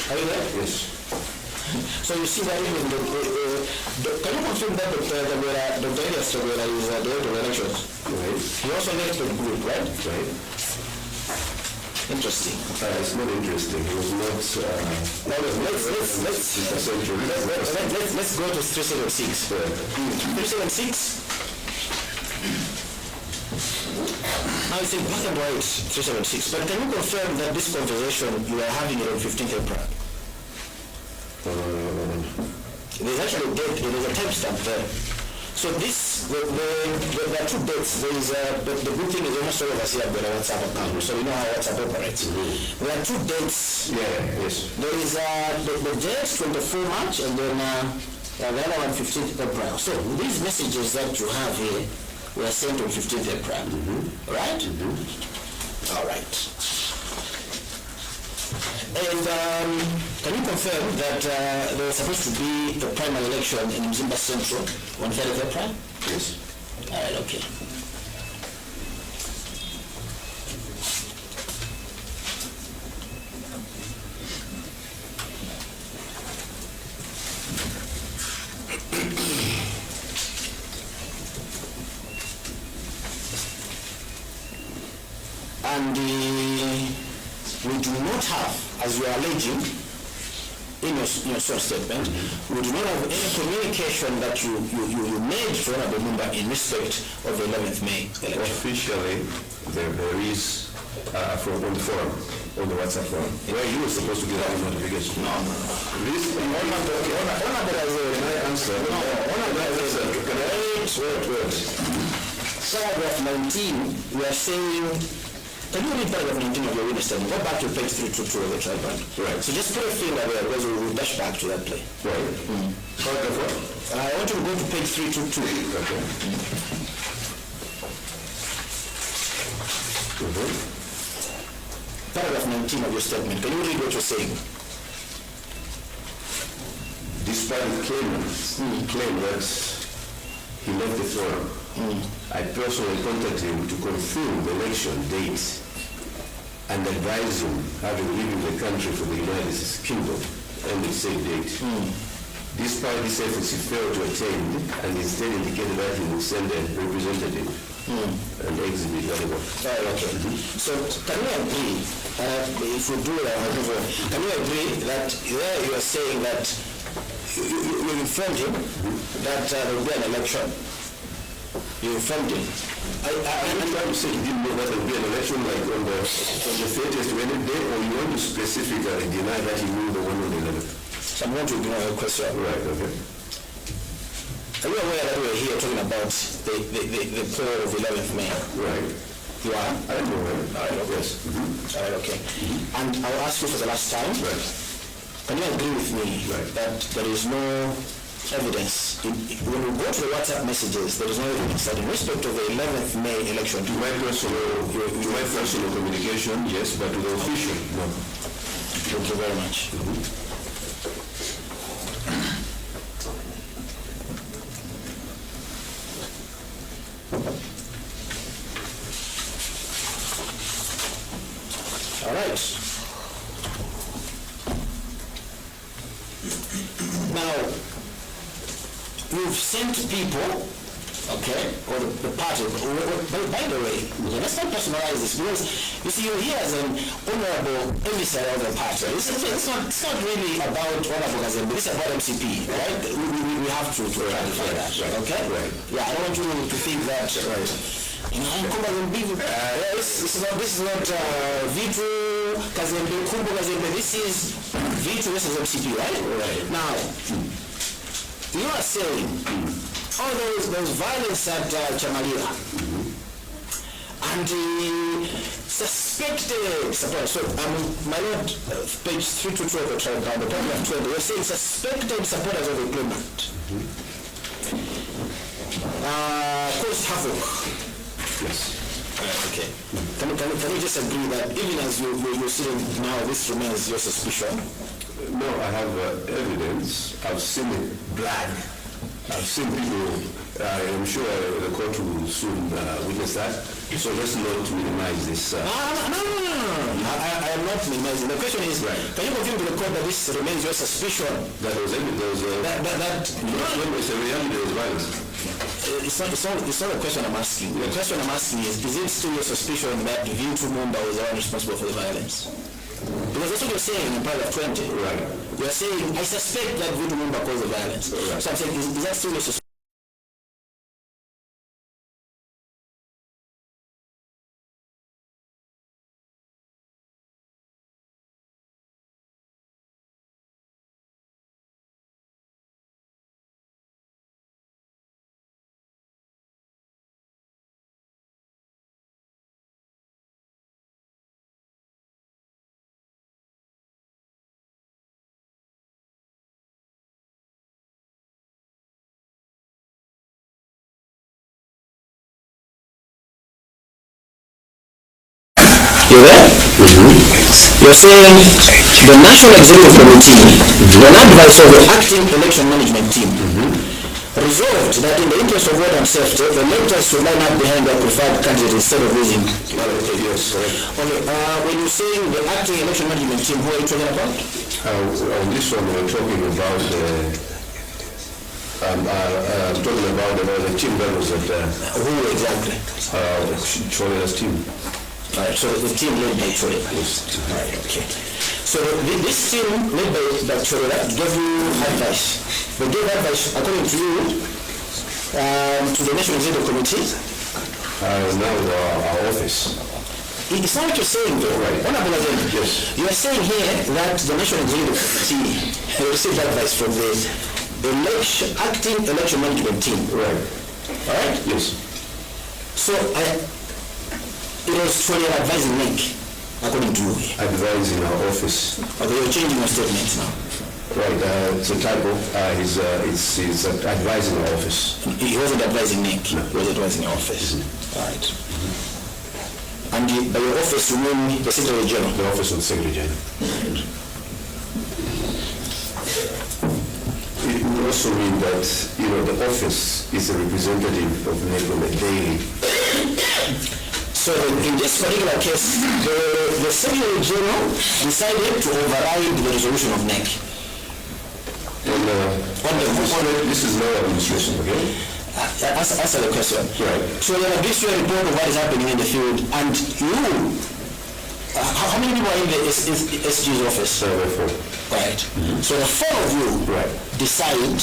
Are you there? Yes. So you see that even can you confirm that Dr. Elias Togwera is the director of elections? Right. He also left the group, right? Right. Interesting. It's not interesting. He was not. Let's go to 376. 376. Now it's in black and white 376, but can you confirm that this conversation you are having it on 15th April? There's actually a date, there's a timestamp there. So this, there are two dates. There is the good thing is almost all of us here have got a WhatsApp account, so we know how WhatsApp operates. There are two dates. Yeah, yes. There is the date 24 March and then the other one 15th April. So these messages that you have here were sent on 15th April, right? All right. And can you confirm that there was supposed to be a primary election in Mumba Central on 3rd April? Yes. All right, okay. And we do not have, as you are alleging in your short statement, we do not have any communication that you made to Honorable Mumba in respect of the 11th May election. Officially, there is from on the forum, on the WhatsApp forum, where you were supposed to get out notification. No. This, can I answer? Wait. Paragraph 19, we are saying, can you read paragraph 19 of your witness statement? Go back to page 322 of the tripod. Right. So just put a finger there because we'll dash back to that play. Right. Paragraph what? I want you to go to page 322. Okay. Paragraph 19 of your statement. Can you read what you're saying? Despite the claim that he left the forum, I personally contacted him to confirm the election date and advise him, having leaving the country for the United Kingdom, and the same date. Despite these efforts, he failed to attend and instead indicated that he would send a representative and exhibit that work. Okay. So can we agree, if we do that, can we agree that there you are saying that you informed him that there will be an election? You informed him. I'm trying to say he didn't know that there would be an election like on the 30th Wednesday, or you want to specifically deny that he knew the one on the 11th? So I'm going to ignore your question. Right, okay. Are you aware that we're here talking about the poll of 11th May? Right. You are? I don't know. All right, okay. Yes. All right, okay. And I'll ask you for the last time. Right. Can you agree with me that there is no evidence, when we go to the WhatsApp messages, there is no evidence that in respect of the 11th May election, To my personal communication, yes, but to the official, no. Thank you very much. All right. Now, you've sent people, okay, or the party, by the way, let's not personalize this, because you see, you're here as an honorable emissary of the party. It's not really about honorable Kazembe, it's about MCP, right? We have to clarify that, okay? Right. Yeah, I don't want you to think that, right? This is not Vitu Kazembe, Kumbo Kazembe, this is Vitu versus MCP, right? Right. Now, you are saying, there was violence at Chamalira, and suspected support. So, my lord, page 322 of the trial, the paragraph 20, we're saying suspected supporters of the claimant caused havoc. Yes. Okay. Can you just agree that even as you're sitting now, this remains your suspicion? No, I have evidence. I've seen it blood. I've seen people. I'm sure the court will soon witness that. So let's not minimize this. No. I am not minimizing. The question is, can you confirm to the court that this remains your suspicion? That was evidence. It's a reality. There was violence. It's not a question I'm asking. The question I'm asking is it still your suspicion that Vitu Mumba was the one responsible for the violence? Because that's what you're saying in paragraph 20. Right. You're saying, I suspect that Vitu Mumba caused the violence. Right. So I'm saying, is that still your suspicion? You there? You're saying the National Executive Committee, on advice of the acting election management team, resolved that in the interest of order and safety, the electors should line up behind their preferred candidate instead of using. Yes, correct. Okay, when you're saying the acting election management team, who are you talking about? On this one, we're talking about the team that was at Who exactly? Chola's team. Alright, so the team led by Chola. Yes. Alright, okay. So this team led by Chola gave you advice. They gave advice, according to you, to the National Executive Committee. Now our office. It's not what you're saying though, right? Yes. You are saying here that the National Executive Committee received advice from the acting election management team. Right. Alright? Yes. So it was Chola advising Nick, according to you. Advising our office. Okay, you're changing your statement now. Right, it's a typo. It's advising our office. He wasn't advising Nick, he was advising your office. Alright. And by your office you mean the Secretary General? The office of the Secretary General. It would also mean that, the office is a representative of NEC on a daily. So in this particular case, the Secretary General decided to override the resolution of NEC. This is not administration, okay? Answer the question. Right. So there are this report of what is happening in the field, and you, how many people are in the SG's office? 4. Right. So the 4 of you decide.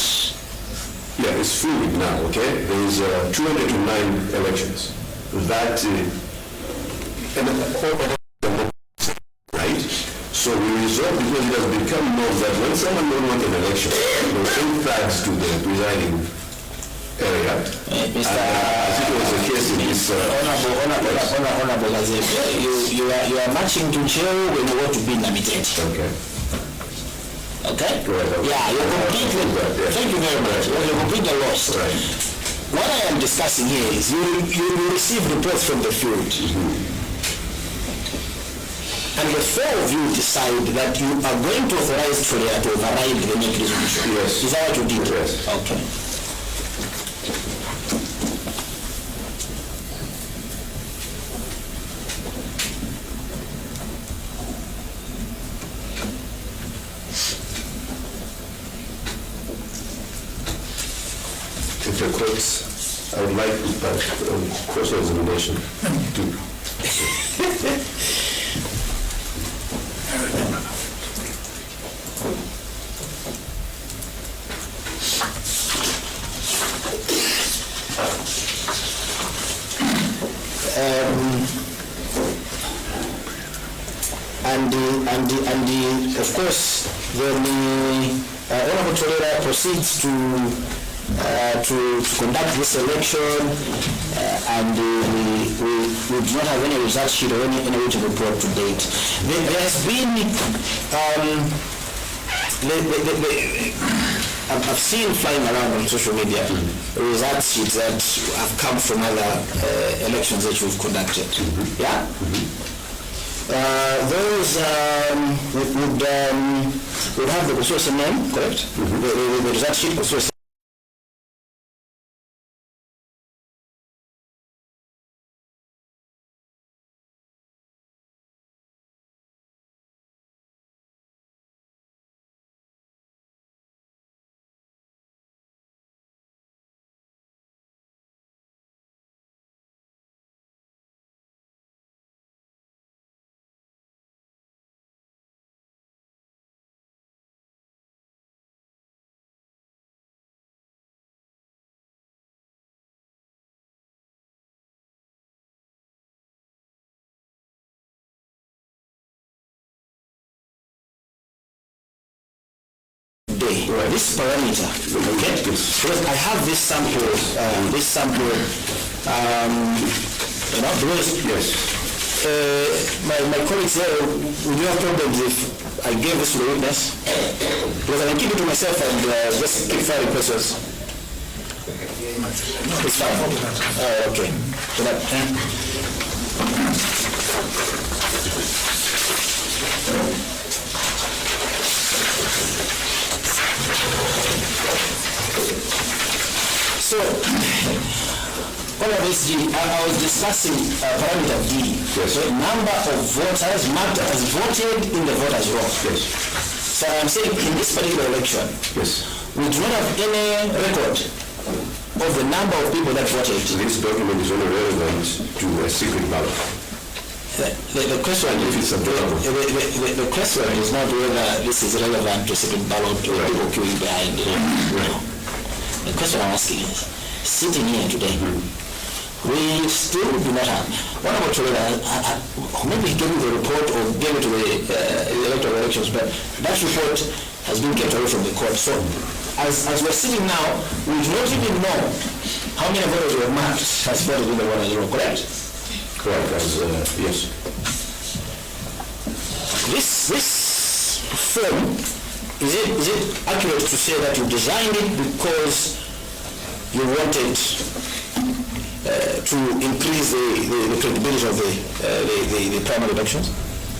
Yeah, it's fluid now, okay? There is 209 elections. That, right? So we resolved because it has become known that when someone don't want an election, they will send flags to the presiding area. As it was the case in this... Honorable Gazette, you are marching to jail when you want to be nominated. Okay. Okay? Right. Yeah, you're completely... Thank you very much. You're completely lost. Right. What I am discussing here is you receive reports from the field. And the 4 of you decide that you are going to authorize Tolera to override the NEC resolution. Yes. Is that what you did? Yes. Okay. If the courts, I would like to pass cross-examination to... And of course, when the Honorable Tolera proceeds to conduct this election, and we do not have any result sheet or any written report to date. There has been, I've seen flying around on social media result sheets that have come from other elections that you've conducted. Yeah? Those would have the consortium name, correct? The result sheet consortium. Right. This parameter, okay? Because I have this sample, because, Yes. my colleagues here, would you have problems if I gave this to the witness? Because I can keep it to myself and just keep firing questions. It's fine. Okay. So that, So, all of this, I was discussing parameter D. Yes. The number of voters marked as voted in the voters' roll. Yes. So I'm saying in this particular election, Yes. we do not have any record of the number of people that voted. This document is only relevant to a secret ballot. The question, If it's available. the question is not whether this is relevant to secret ballot or people queuing behind. No. The question I'm asking is, sitting here today, we still do not have. What about maybe he gave me the report or gave it to the electoral elections, but that report has been kept away from the court. So, as we're sitting now, we do not even know how many voters were marked as voted in the voters' roll, correct? Correct, yes. This form, is it accurate to say that you designed it because you wanted to increase the credibility of the primary elections?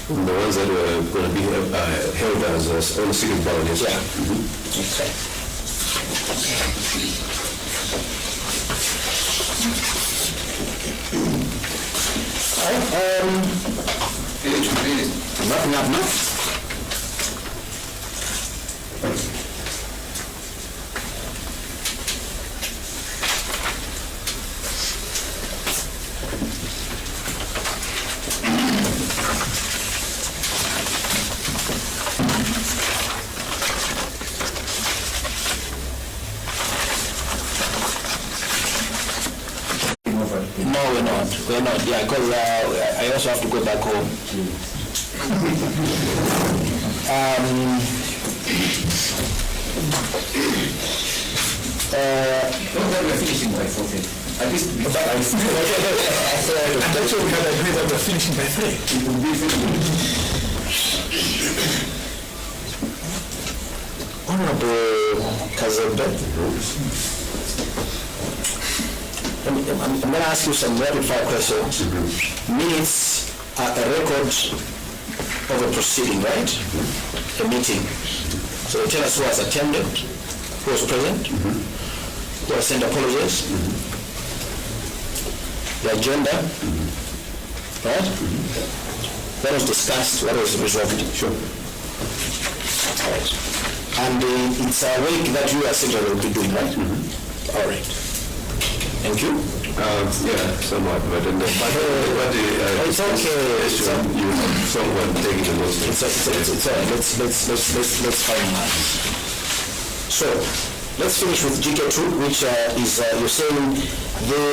The ones that were going to be held as on the secret ballot, yes. Yeah. Okay. Nothing up now. No, we're not. We're not. Yeah, because I also have to go back home. Don't tell me we're finishing by 4:30. At least, That's what we had agreed that we're finishing by 3. it will be finished. Honorable Kazembe, I'm going to ask you some rapid fire questions. Minutes are a record of a proceeding, right? A meeting. So tell us who has attended, who was present, who has sent apologies, the agenda, right? What was discussed, what was resolved. Sure. All right. And it's a work that you as secretary will be doing, right? All right. Thank you. Yeah, somewhat, but then it's okay. You someone taking the notes. It's all right. Let's finalize. So let's finish with GK2, which is you're saying the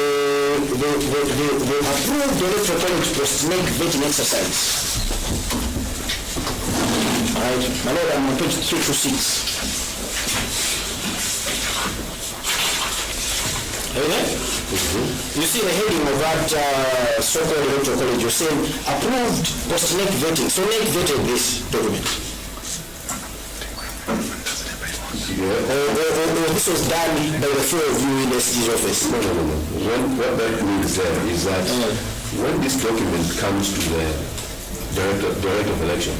approved electoral college post-make voting exercise. All right, my lord, I'm on page 326. Are you there? You see the heading of that so-called electoral college, you're saying approved post-NEC voting. So NEC voted this document. Or this was done by the four of you in the SG's office. No. What that means there is that when this document comes to the director of election,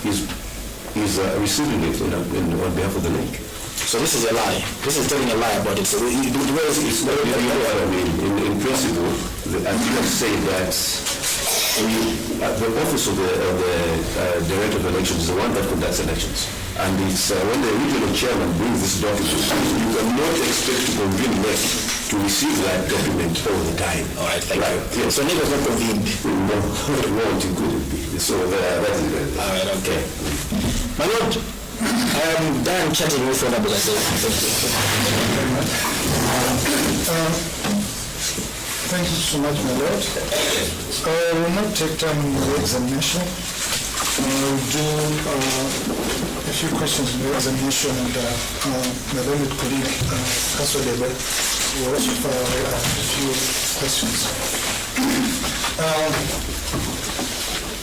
he's receiving it on behalf of the NEC. So this is a lie. This is telling a lie about it. So it's not really what I mean. In principle, I can say that the office of the director of elections is the one that conducts elections. And it's when the regional chairman brings this document, you cannot expect to convene NEC to receive that document all the time. All right, thank you. Yes. So NEC was not convened. No, it couldn't be. So that is it. All right, okay. My lord, I am done chatting with Honorable Kazembe. Thank you so much, my lord. I will not take time in the examination. We'll do a few questions in the examination, and my learned colleague, Kasodebe, will also fire away a few questions.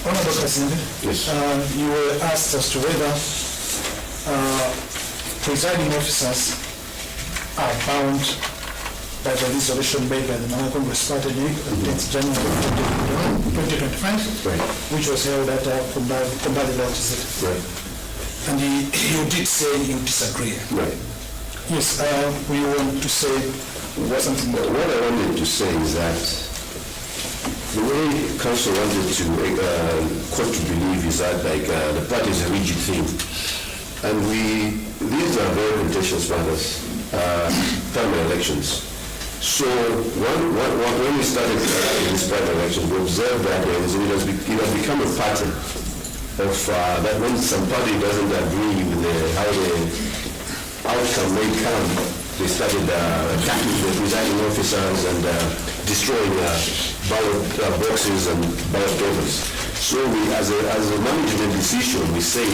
Honorable Kazembe, Yes. You were asked as to whether presiding officers are bound by the resolution made by the Malawi Congress Party League on 10th January 2025, Right. which was held at Kumbali Lodge. Right. And you did say you disagree. Right. Yes, we want to say something more. What I wanted to say is that the way council wanted to court to believe is that the party is a rigid thing, and these are very contentious matters, primary elections. So when we started these primary elections, we observed that it has become a pattern of that when some party doesn't agree with how the outcome may come, they started attacking the presiding officers and destroying ballot boxes and ballot papers. So we, as a management decision, we say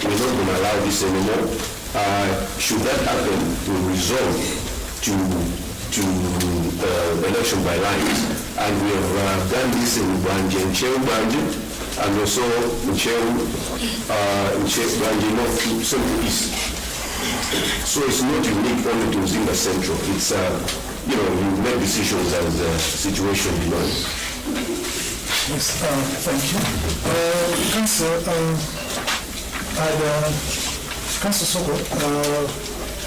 we're not going to allow this anymore. Should that happen, we resolve to election by lines. And we have done this in Banje and Chew Banje, and also in Chew Banje North, Central East. So it's not unique only to Mzinga Central. It's, you make decisions as the situation demands. Yes, thank you. Councillor, Councillor Soko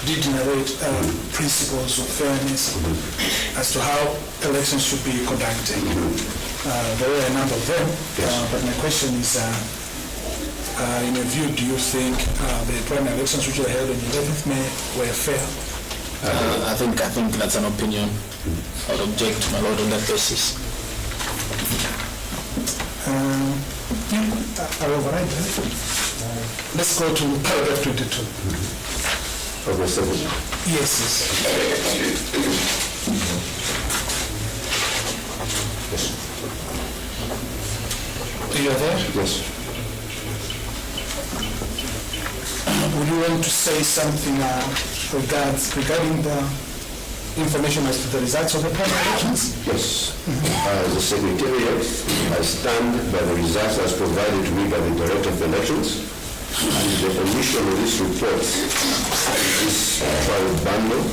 did narrate principles of fairness as to how elections should be conducted. There were a number of them, but my question is, in your view, do you think the primary elections which were held on 11th May were fair? I think that's an opinion. I would object, my lord, on that basis. I'll override that. Let's go to paragraph 22. Paragraph 7. Yes. You are there? Yes. Would you want to say something regarding the information as to the results of the primary elections? Yes. As a secretariat, I stand by the results as provided to me by the Director of Elections, and the omission of this report, this trial bundle,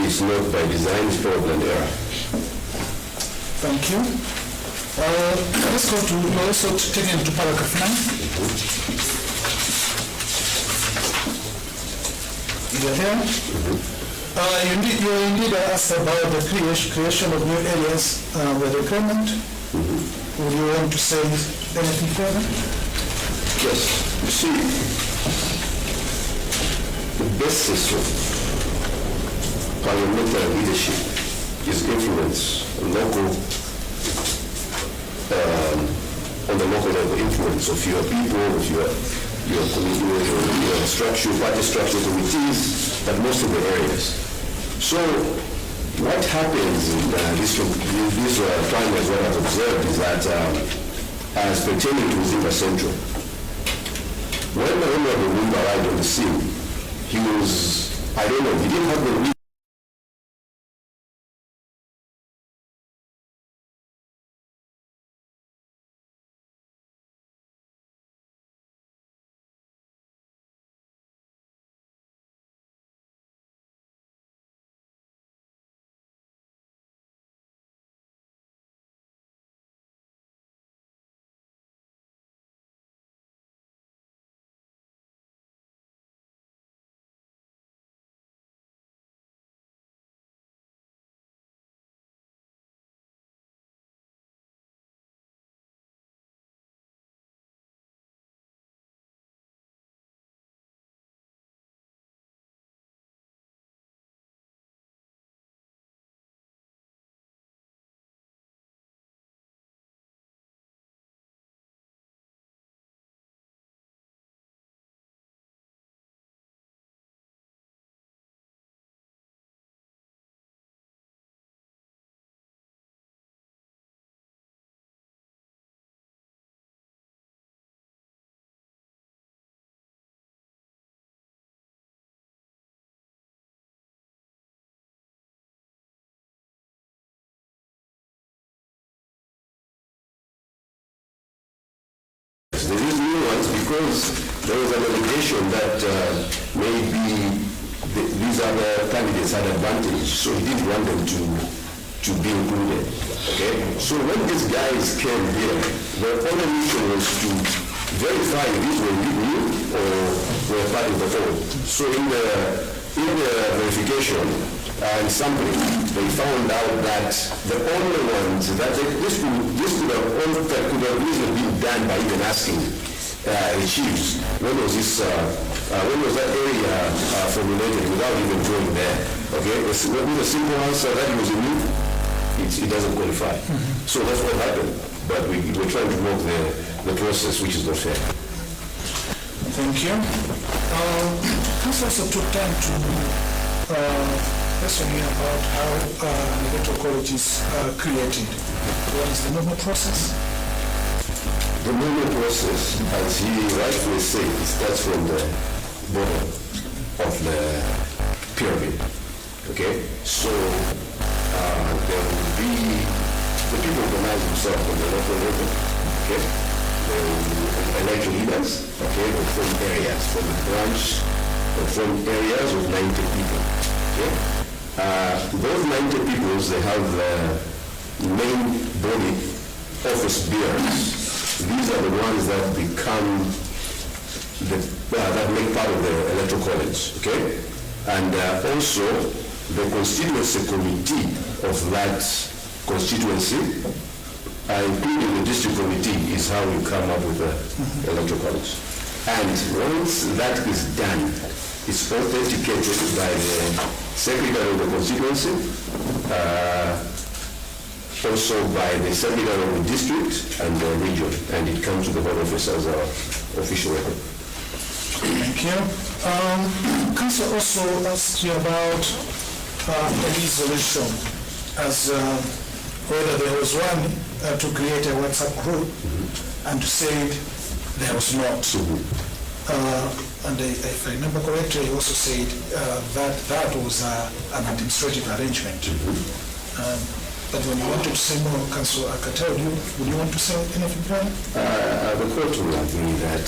is not by design, it's probably an error. Thank you. Let's go to, also taking to paragraph 9. You're here? You indeed asked about the creation of new areas with recruitment. Would you want to say anything further? Yes. You see, the basis of parliamentary leadership is influence on the local level, influence of your people, of your structure, party structure committees, but most of the areas. So what happens in this primaries, what I've observed is that as pertaining to Mzinga Central, when the Honorable Mumba arrived on the scene, he was, I don't know, he didn't have the There is nuance because there was an allegation that maybe these other candidates had advantage, so he didn't want them to be included. Okay? So when these guys came here, the only mission was to verify if these were new or were part of the whole. So in the verification and sampling, they found out that the only ones that this could have easily been done by even asking the chiefs, when was that area formulated without even going there? Okay, with a simple answer that it was a new, it doesn't qualify. So that's what happened. But we're trying to work the process, which is not fair. Thank you. Council also took time to question me about how an electoral college is created. What is the normal process? The normal process, as he rightly said, starts from the bottom of the pyramid. Okay? So there will be the people organize themselves on the local level. Okay? They will elect leaders, okay, from areas, from the branch, from areas of 90 people. Okay? Those 90 people, they have main body office bearers. These are the ones that become that make part of the electoral college, okay? And also the constituency committee of that constituency, including the district committee, is how we come up with the electoral college. And once that is done, it's authenticated by the secretary of the constituency, also by the secretary of the district and the region, and it comes to the home office as our official record. Thank you. Council also asked you about a resolution, as whether there was one to create a WhatsApp group, and to say there was not. And if I remember correctly, he also said that was an administrative arrangement. But when you wanted to say more, Council Akatel, would you want to say anything further? The court will agree that,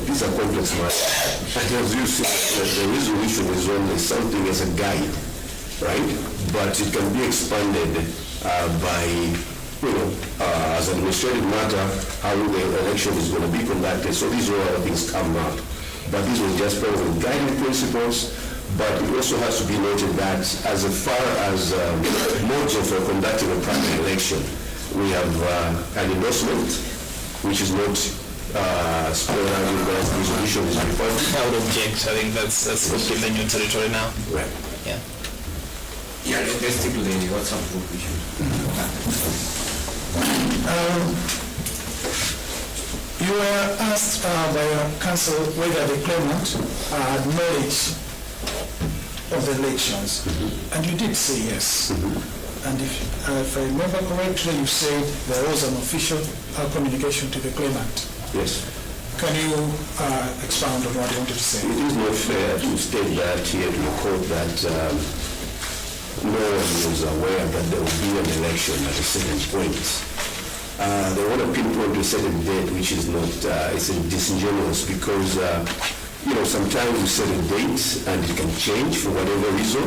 these are complex matters. And as you said, the resolution is only something as a guide, right? But it can be expanded by, as an administrative matter, how the election is going to be conducted. So these are all things come out. But these were just part of the guiding principles. But it also has to be noted that as far as modes of conducting a primary election, we have an endorsement, which is not spelled out in the resolution is required. I would object. I think that's within your territory now. Right. Yeah. Yeah, let's stick to the WhatsApp group issue. You were asked by your council whether the claimant had knowledge of the elections, and you did say yes. And if I remember correctly, you said there was an official communication to the claimant. Yes. Can you expound on what you wanted to say? It is not fair to state that here to the court that no one was aware that there will be an election at a certain point. They want to pinpoint a certain date, which is not, it's disingenuous because sometimes you set a date and it can change for whatever reason.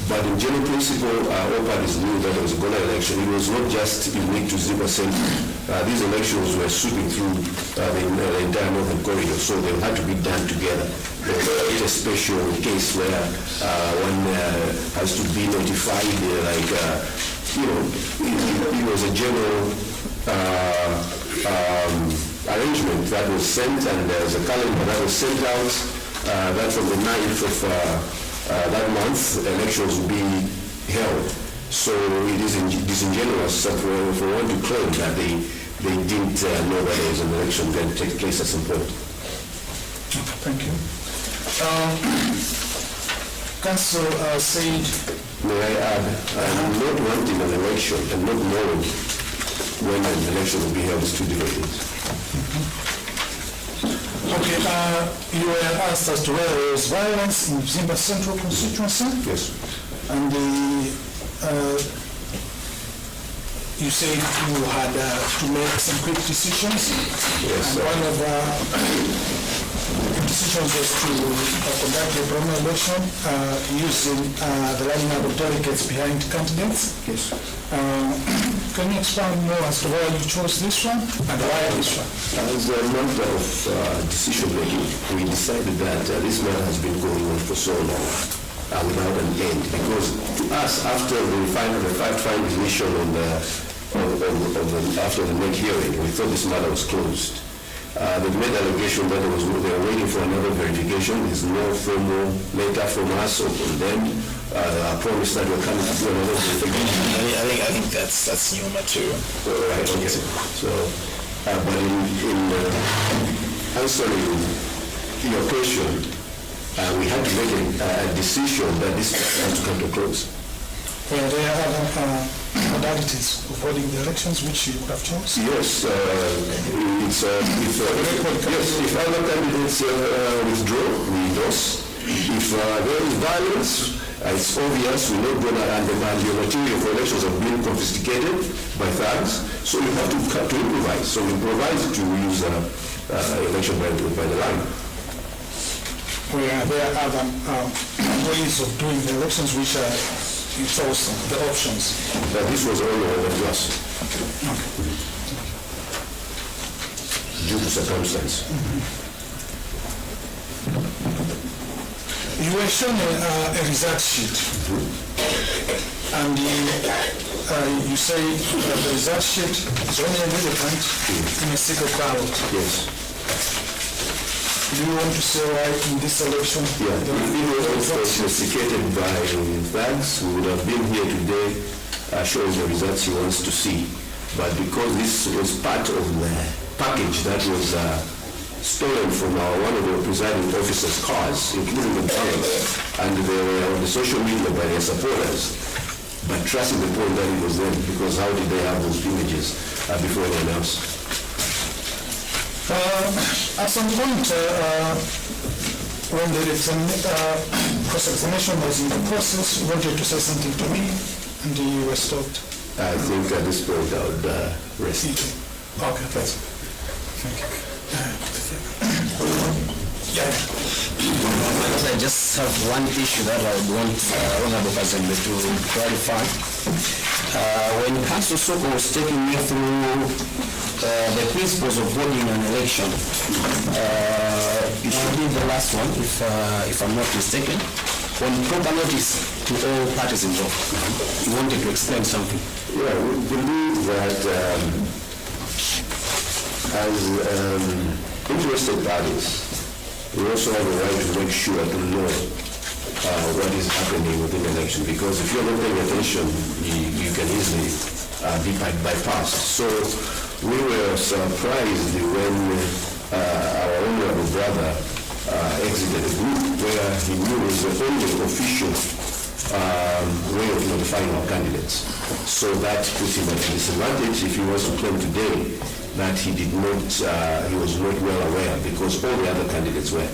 But in general principle, all parties knew that there was a Ghana election. It was not just unique to 0%. These elections were sweeping through the entire northern corridor, so they had to be done together. There was a special case where one has to be notified, it was a general arrangement that was sent, and there's a calendar that was sent out that from the 9th of that month elections will be held. So it is disingenuous for one to claim that they didn't know that there was an election going to take place at some point. Okay, thank you. Council said... May I add, not wanting an election and not knowing when an election will be held is two different things. Okay, you were asked as to whether there was violence in Zimba Central constituency. Yes. And you said you had to make some quick decisions. Yes, and sir. one of the decision was to conduct a primary election using the lining up of delegates behind candidates. Yes. Can you explain more as to why you chose this one and why this one? As a matter of decision making, we decided that this matter has been going on for so long without an end. Because to us, after the fact-finding mission after the next hearing, we thought this matter was closed. They made allegation that they were waiting for another verification. There's no formal letter from us or from them. I promise that we're coming to do another verification. I think that's new material. Right, okay. So, but in answering your question, we had to make a decision that this has to come to close. Well, there are other modalities of holding the elections which you would have chosen. Yes, if other candidates withdraw, we endorse. If there is violence, it's obvious we're not going to undermine your material for elections have been confiscated by thugs, so you have to improvise. So we improvise to use election by the line. Where there are other ways of doing the elections which are also the options. This was all over to us. Okay. Due to circumstance. You were shown a result sheet, and you say the result sheet is only relevant in a single ballot. Yes. Do you want to say why in this election? Yeah, if it was sophisticated by thugs, we would have been here today showing the results he wants to see. But because this was part of the package that was stolen from one of the presiding officers' cars, including the ballot, and they were on the social media by their supporters, but trusting the point that it was them, because how did they have those images before anyone else? At some point, when the cross-examination was in the process, you wanted to say something to me, and you were stopped. I think at this point I would rest. Okay, thank you. I just have one issue that I would want Honorable President to clarify. When Council Soko was taking me through the principles of holding an election, it should be the last one, if I'm not mistaken, on proper notice to all parties involved. You wanted to explain something. Yeah, we believe that as interested parties, we also have a right to make sure to know what is happening within the election, because if you're not paying attention, you can easily be bypassed. So we were surprised when our honorable brother exited the group, where he knew it was the only official way of notifying our candidates. So that put him at a disadvantage if he was to claim today that he did not, he was not well aware, because all the other candidates were.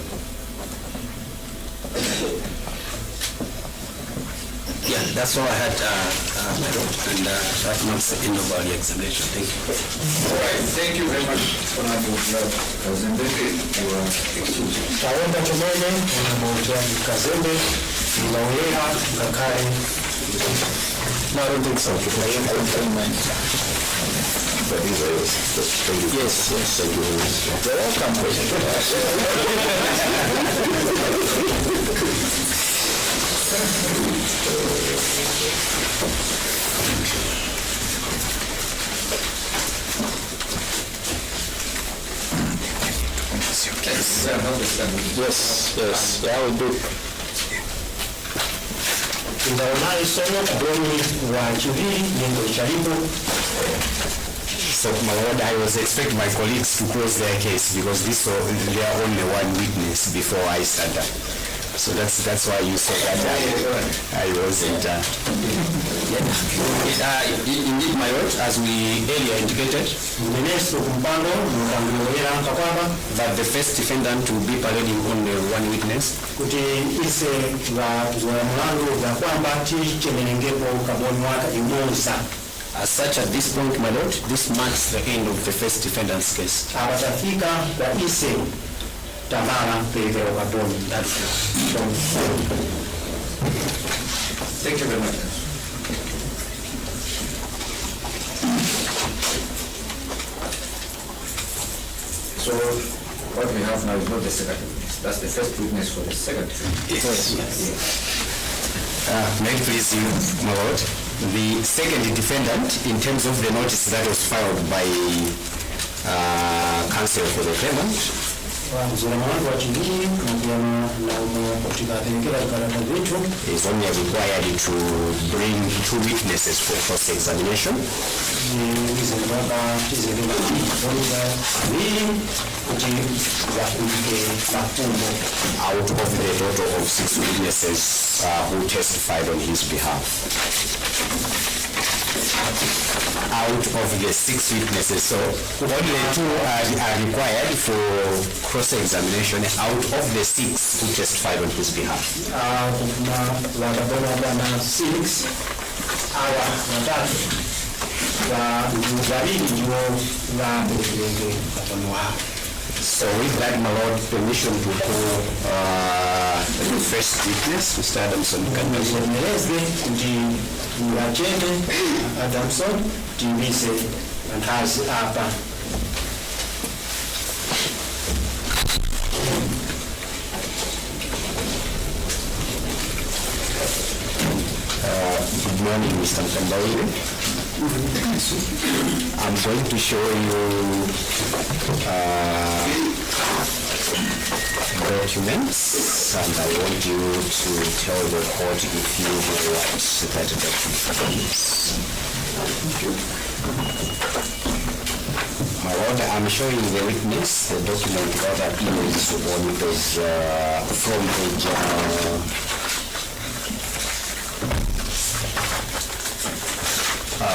Yeah, that's all I had, and that marks the end of our examination. Thank you. All right, thank you very much, Honorable Kazembe. You are excused. Taomba tumene Honorable Kazembe Mlaulera Kakari. No, I don't think so. But these are yours. Thank you. Yes, Thank you very much. you're Yes, I will do. Ndaona isomo kuboni wa chivili nengo charibu. So, my lord, I was expecting my colleagues to close their case because this was their only one witness before I stand up. So that's why you saw that I wasn't. Indeed, my lord, as we earlier indicated, that the first defendant will be parading only one witness. As such, at this point, my lord, this marks the end of the first defendant's case. Tamara Pedro Gabon. That's Thank you very much. So what we have now is not the second witness. That's the first witness for the second witness. yes. May it please you, my lord. The second defendant, in terms of the notice that was filed by counsel for the claimant, is only required to bring two witnesses for cross-examination. Out of the total of 6 witnesses who testified on his behalf. Out of the 6 witnesses, so only 2 are required for cross-examination out of the 6 who testified on his behalf. 6 So with that, my lord, permission to call the first witness, Mr. Adamson. Adamson, TVC, and has good morning, Mr. Mkambaile. I'm going to show you documents, and I want you to tell the court if you know what that document is. My lord, I'm showing the witness the document that appears on page from page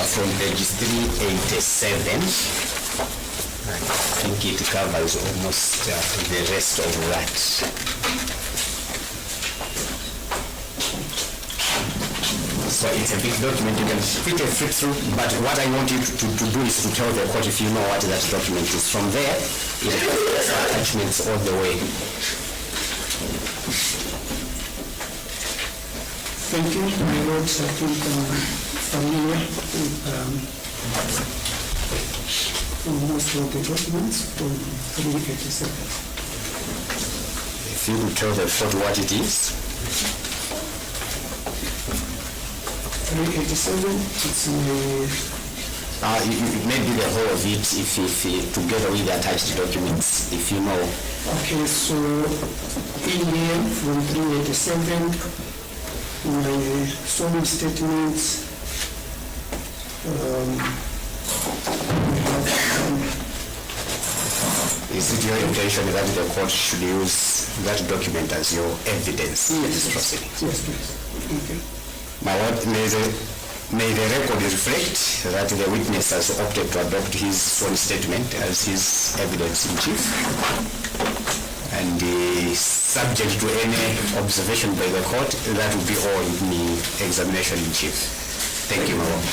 from page 387. I think it covers almost the rest of that. So it's a big document, you can quickly flip through, but what I want you to do is to tell the court if you know what that document is. From there, it has attachments all the way. Thank you, my lords. I think familiar with most of the documents from 387. If you could tell the court what it is. 387, it's maybe the whole of it, if together with the attached documents, if you know. okay, so in here from 387, my sworn statements, is it your intention that the court should use that document as your evidence in this proceeding? Yes, please. Okay. My lord, may the record reflect that the witness has opted to adopt his sworn statement as his evidence in chief, and subject to any observation by the court, that will be all in the examination in chief. Thank you, my lord.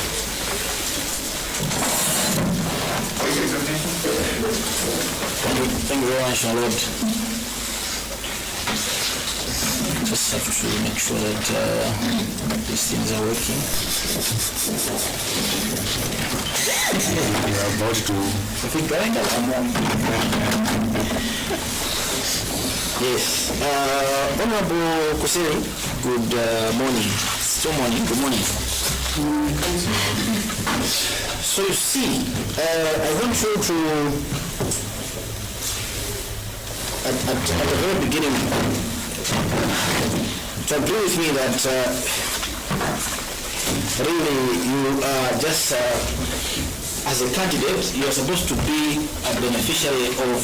Thank you very much, my lord. Just have to make sure that these things are working. We are about to... If it's going along. Yes. Honorable Kuseri, good morning. Still morning, good morning. So you see, I want you to, at the very beginning, to agree with me that really you are just, as a candidate, you are supposed to be a beneficiary of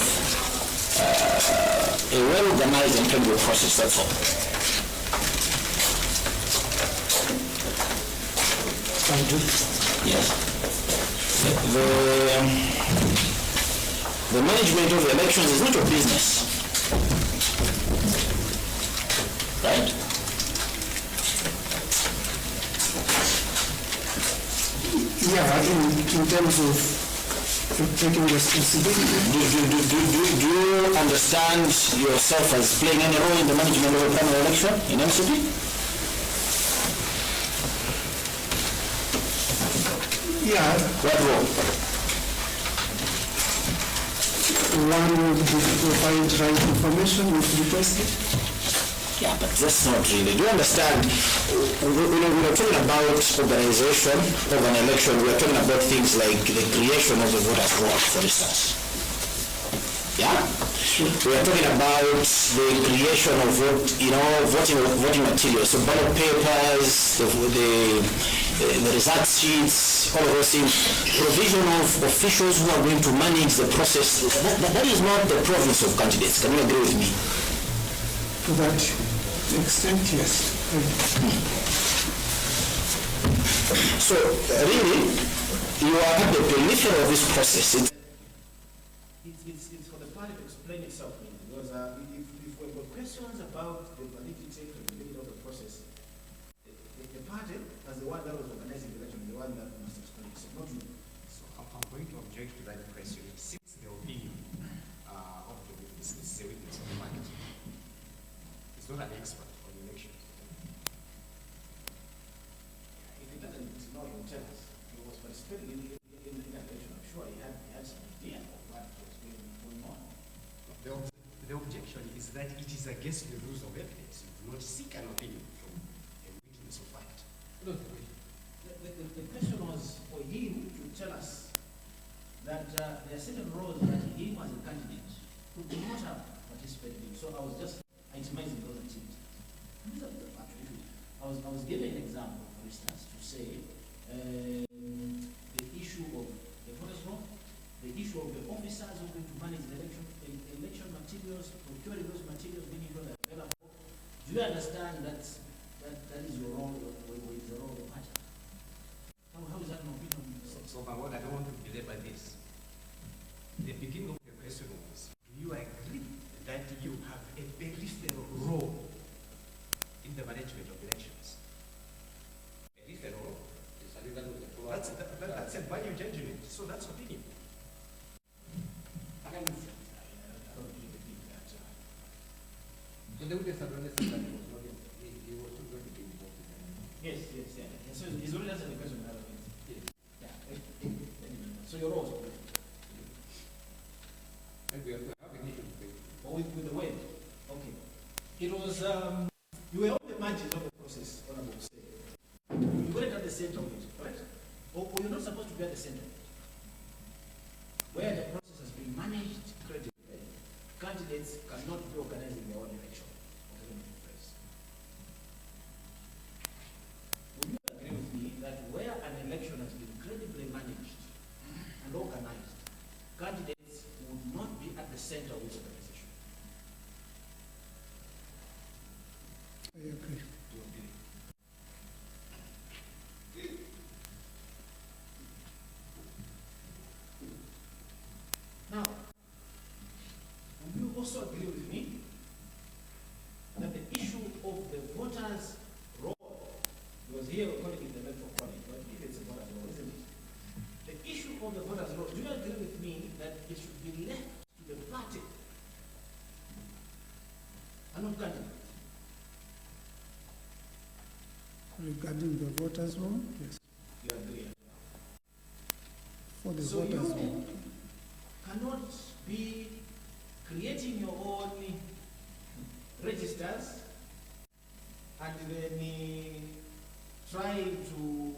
a well-organized and credible process, that's all. I do. Yes. The management of the elections is not your business. Right? Yeah, in terms of taking responsibility. Do you understand yourself as playing any role in the management of a primary election in MCP? Yeah, What role? one would provide right information if requested. Yeah, but that's not really. Do you understand? We're talking about organization of an election. We're talking about things like the creation of the voters' roll, for instance. Yeah? We are talking about the creation of voting materials, so ballot papers, the result sheets, all of those things. Provision of officials who are going to manage the process. That is not the province of candidates. Can you agree with me? To that extent, yes. So, really, you are at the periphery of this process. It's for the party to explain itself, because if we've got questions about the validity and credibility of the process, the party, as the one that was organizing the election, the one that must explain itself, not you. So I'm going to object to that question. Since the opinion of the witness is a witness of the market, it's not an expert on elections. If he doesn't know, he will tell us. He was participating in the election. I'm sure he had some idea of what was going on. The objection is that it is against the rules of evidence. You do not seek an opinion from a witness of fact. No, the question was for him to tell us that there are certain roles that he as a candidate could not have participated in. So I was just itemizing those activities. These are the factual issues. I was giving an example, for instance, to say the issue of the voters' roll, the issue of the officers who are going to manage the election materials, procuring those materials, making sure they're available. Do you understand that is your role, or is the role of the party? How is that an opinion? So my word, I don't want to belabor this. The beginning of the question was, do you agree that you have a peripheral role in the management of elections? Peripheral? That's a value judgment, so that's opinion. I don't think that. The witness had understood that he was not going to be involved in that. Yes. So he's already answered the question. Yes. Yeah. So your role is And we have an issue with the way. Okay. It was you were on the margins of the process, Honorable Say. You weren't at the center of it, correct? Or you're not supposed to be at the center of it. Where the process has been managed credibly, candidates cannot be organizing their own election. Would you agree with me that where an election has been credibly managed and organized, candidates would not be at the center of its organization? I agree. Do you agree? Now, would you also agree with me that the issue of the voters' role, because here we're calling it the electoral college, but if it's a voters' role, isn't it? The issue of the voters' role, do you agree with me that it should be left to the party and not candidate? Regarding the voters' roll, yes. You agree? For the So voters' roll. you cannot be creating your own registers and then trying to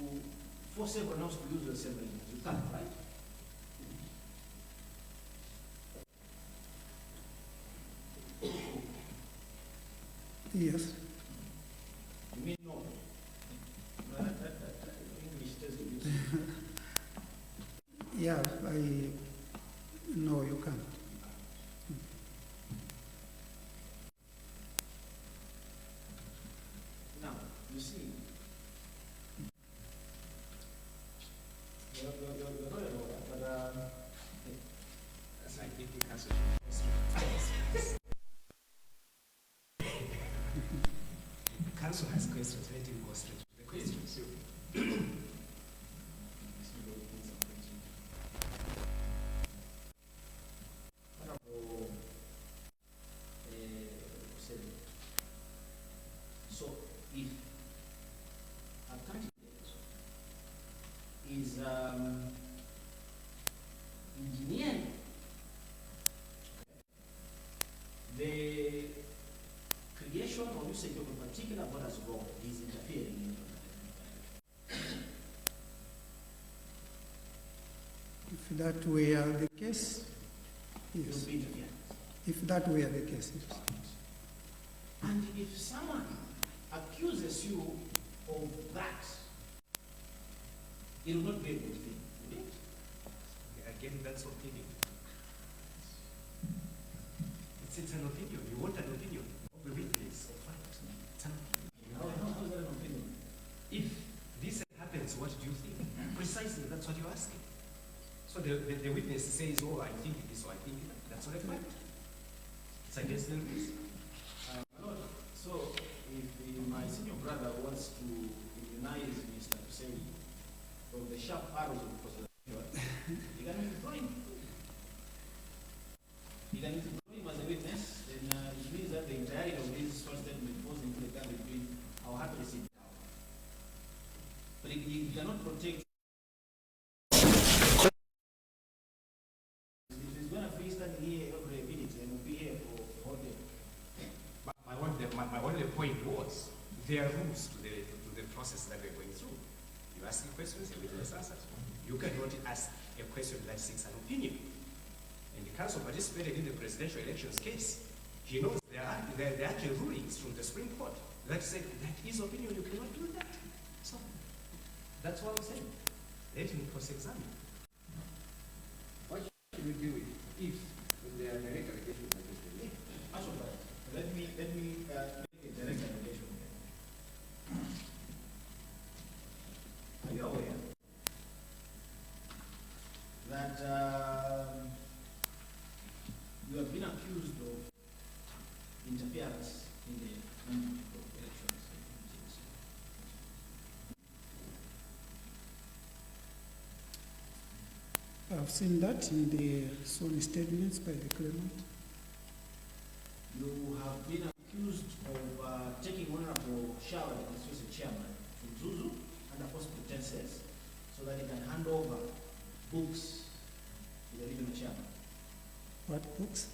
force everyone else to use the same registers. You can't, right? Yes. You mean no? English doesn't use. Yeah, no, you can't. Now, you see, you're not a lawyer, but That's like if we cancel. Council has questions, let him go straight to the questions. If that were the case, It yes. will be interference. If that were the case, yes. And if someone accuses you of that, it will not be a good thing, will it? Again, that's opinion. It's an opinion. You want an opinion of the witness of fact. It's an opinion. How is that an opinion? If this happens, what do you think? Precisely, that's what you're asking. So the witness says, oh, I think this, or I think that. That's not a fact. It's against the rules. My Lord, so if my senior brother wants to immunize Mr. Hussein from the sharp arrows of prosecution, you can withdraw him. You can withdraw him as a witness, then it means that the entirety of his first statement goes into the garbage bin. I'll happily sit down. But he cannot protect. If he's going to be standing here every minute, then we'll be here for the whole day. My only point was, there are rules to the process that we're going through. You ask questions, the witness answers. You cannot ask a question that seeks an opinion. And the counsel participated in the presidential elections case. He knows there are actually rulings from the Supreme Court that said that his opinion, you cannot do that. So that's what I'm saying. Let him cross-examine. What should we do if there are direct allegations against the lady? Actually, let me make a direct allegation. Are you aware that you have been accused of interference in the management of elections? I've seen that in the sworn statements by the claimant. You have been accused of taking honorable shower the constituency chairman Mzuzu under false pretenses so that he can hand over books to the regional chairman. What books?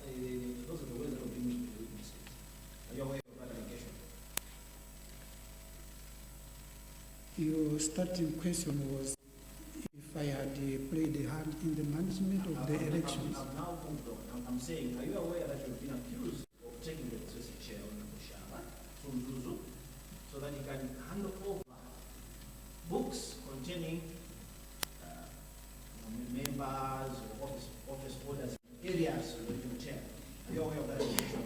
Those are the words that have been used by the witnesses. Are you aware of that allegation? Your starting question was if I had played a hand in the management of the elections. I've now moved on. I'm saying, are you aware that you've been accused of taking the constituency chair honorable shower from Mzuzu so that he can hand over books containing members or office holders in areas of the regional chair? Are you aware of that allegation?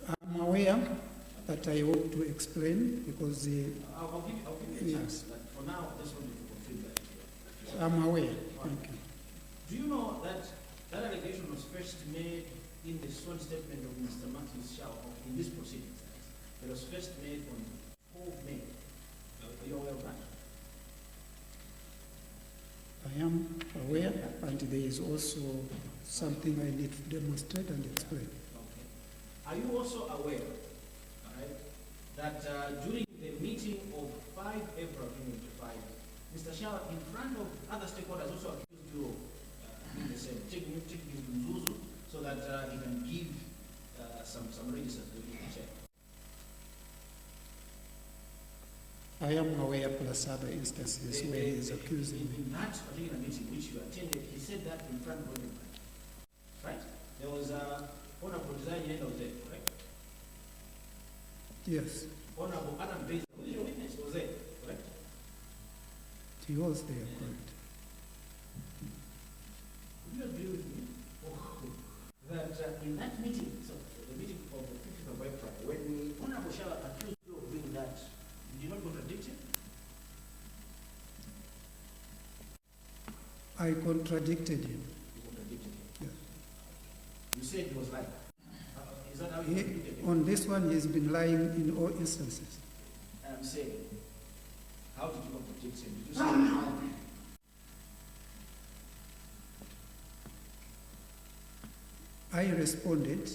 I'm aware, but I hope to explain because I'll give you a chance. yes, But for now, I just want you to confirm that. I'm aware. Thank you. Do you know that that allegation was first made in the sworn statement of Mr. Matthew Shaw in this proceedings? It was first made on 4th May. Are you aware of that? I am aware, and there is also something I need to demonstrate and explain. Okay. Are you also aware, all right, that during the meeting of 5 April 2025, Mr. Shaw, in front of other stakeholders, also accused you of doing the same, taking you to Mzuzu so that he can give some registers to the chair? I am aware, plus other instances where he is accusing me. In that particular meeting which you attended, he said that in front of everybody. Right? There was Honorable Design Yenda was there, correct? Yes, Honorable Adam Bates, who is your witness, was there, correct? he was there, correct. Would you agree with me? That in that meeting, so the meeting of the 5th of April, when Honorable Shaw accused you of doing that, did you not contradict him? I contradicted him. You contradicted him. Yes. You said he was lying. Is that how you contradicted him? On this one, he's been lying in all instances. I'm saying, how did you contradict him? Did you say he was lying? I responded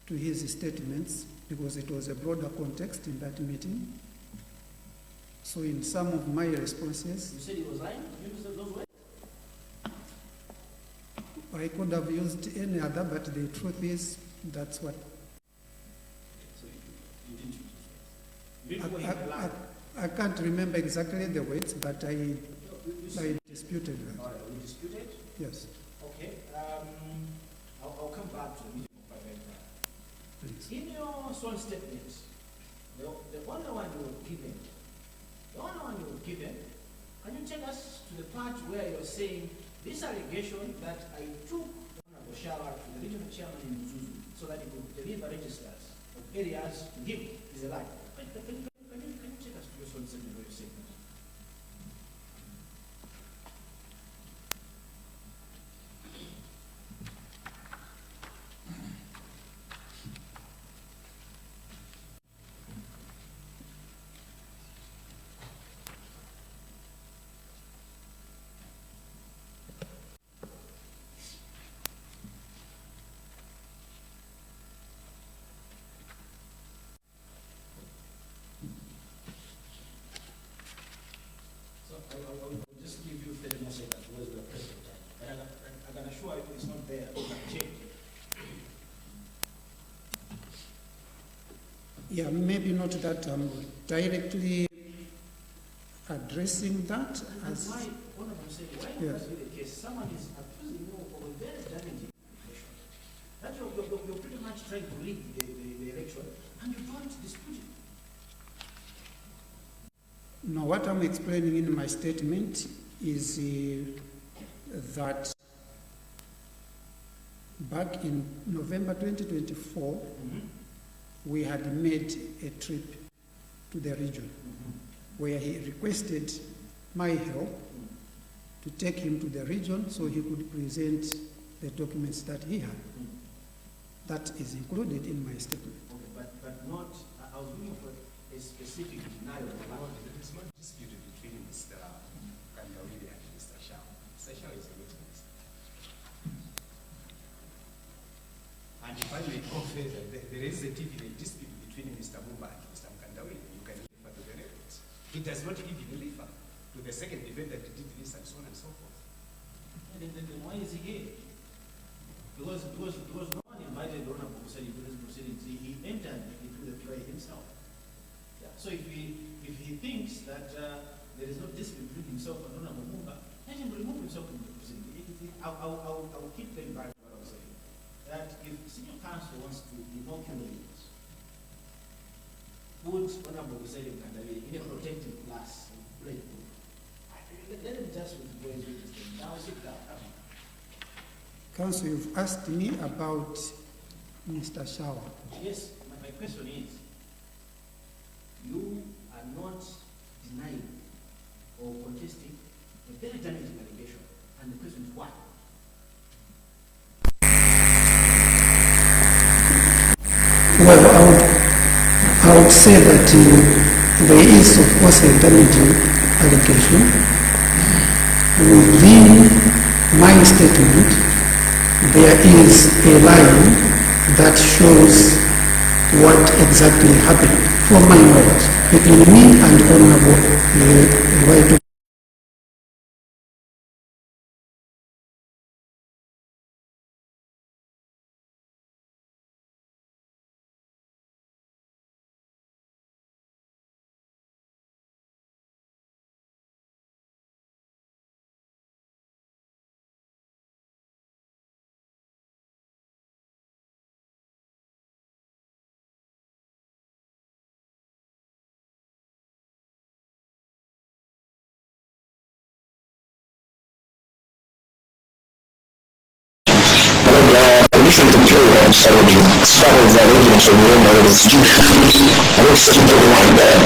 to his statements because it was a broader context in that meeting. So in some of my responses, You said he was lying? You used those words? I could have used any other, but the truth is, that's what. So you didn't use those words. You didn't call him a liar. I can't remember exactly the words, but I disputed that. All right, we disputed? Yes. Okay. I'll come back to the meeting of private right. Please. In your sworn statement, the only one you were given, can you take us to the part where you're saying this allegation that I took Honorable Shawa to the regional chairman in Mzuzu so that he could deliver registers of areas to him is a lie? Can you take us to your sworn statement where you're saying that? I will just give you 30 more seconds towards the president. And I can assure you it's not there. It can change. Yeah, maybe not that I'm directly addressing that as. Why, Honorable said, why Yes. must be the case? Someone is accusing you of a very damaging allegation. That you're pretty much trying to rig the election, and you don't dispute it. No, what I'm explaining in my statement is that back in November 2024, we had made a trip to the region where he requested my help to take him to the region so he could present the documents that he had. That is included in my statement. Okay, but not, I was looking for a specific denial. There is no dispute between Mr. Kandawili and Mr. Shao. Mr. Shao is a witness. And if I may confess, there is a dispute between Mr. Mumba and Mr. Kandawili. You can refer to the records. It does not even refer to the second event that did this and so on and so forth. And then why is he here? Because no one invited Honorable Kuseli to this proceedings. He entered into the play himself. Yeah. So if he thinks that there is no dispute between himself and Honorable Mumba, let him remove himself from the proceedings. I'll keep going back to what I was saying. That if senior counsel wants to inoculate, put Honorable Kuseli Kandawili in a protected class and play group, let him just withdraw his registration. Now sit down. Counsel, you've asked me about Mr. Shawa. Yes, my question is, you are not denying or contesting a very damaging allegation, and the question is why? Well, I would say that there is, of course, a damaging allegation. Within my statement, there is a line that shows what exactly happened, from my knowledge, between me and Honorable White. Permission to play on Saturday. As far as the arrangements of the room, I don't skip everyone there.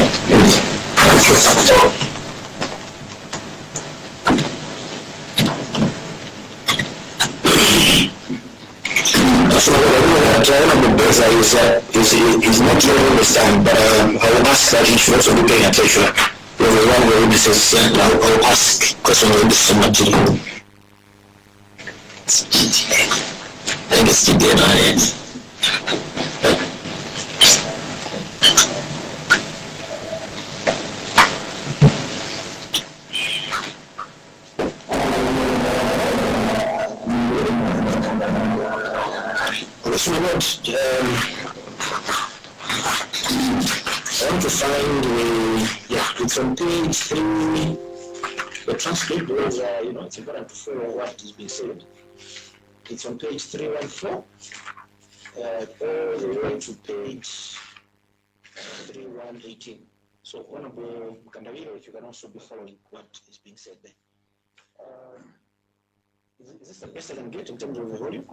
So what I do that Honorable Beza is not hearing this time, but I will ask that he should also be paying attention. When the one where this is sent, I'll ask questions on this material. I think it's GTN on it. Listen, I want to find the, yeah. It's on page 3. The transcript was, it's important to follow what is being said. It's on page 314, all the way to page 3118. So, Honorable Mkandawiro, if you can also be following what is being said there. Is this the best I can get in terms of the volume?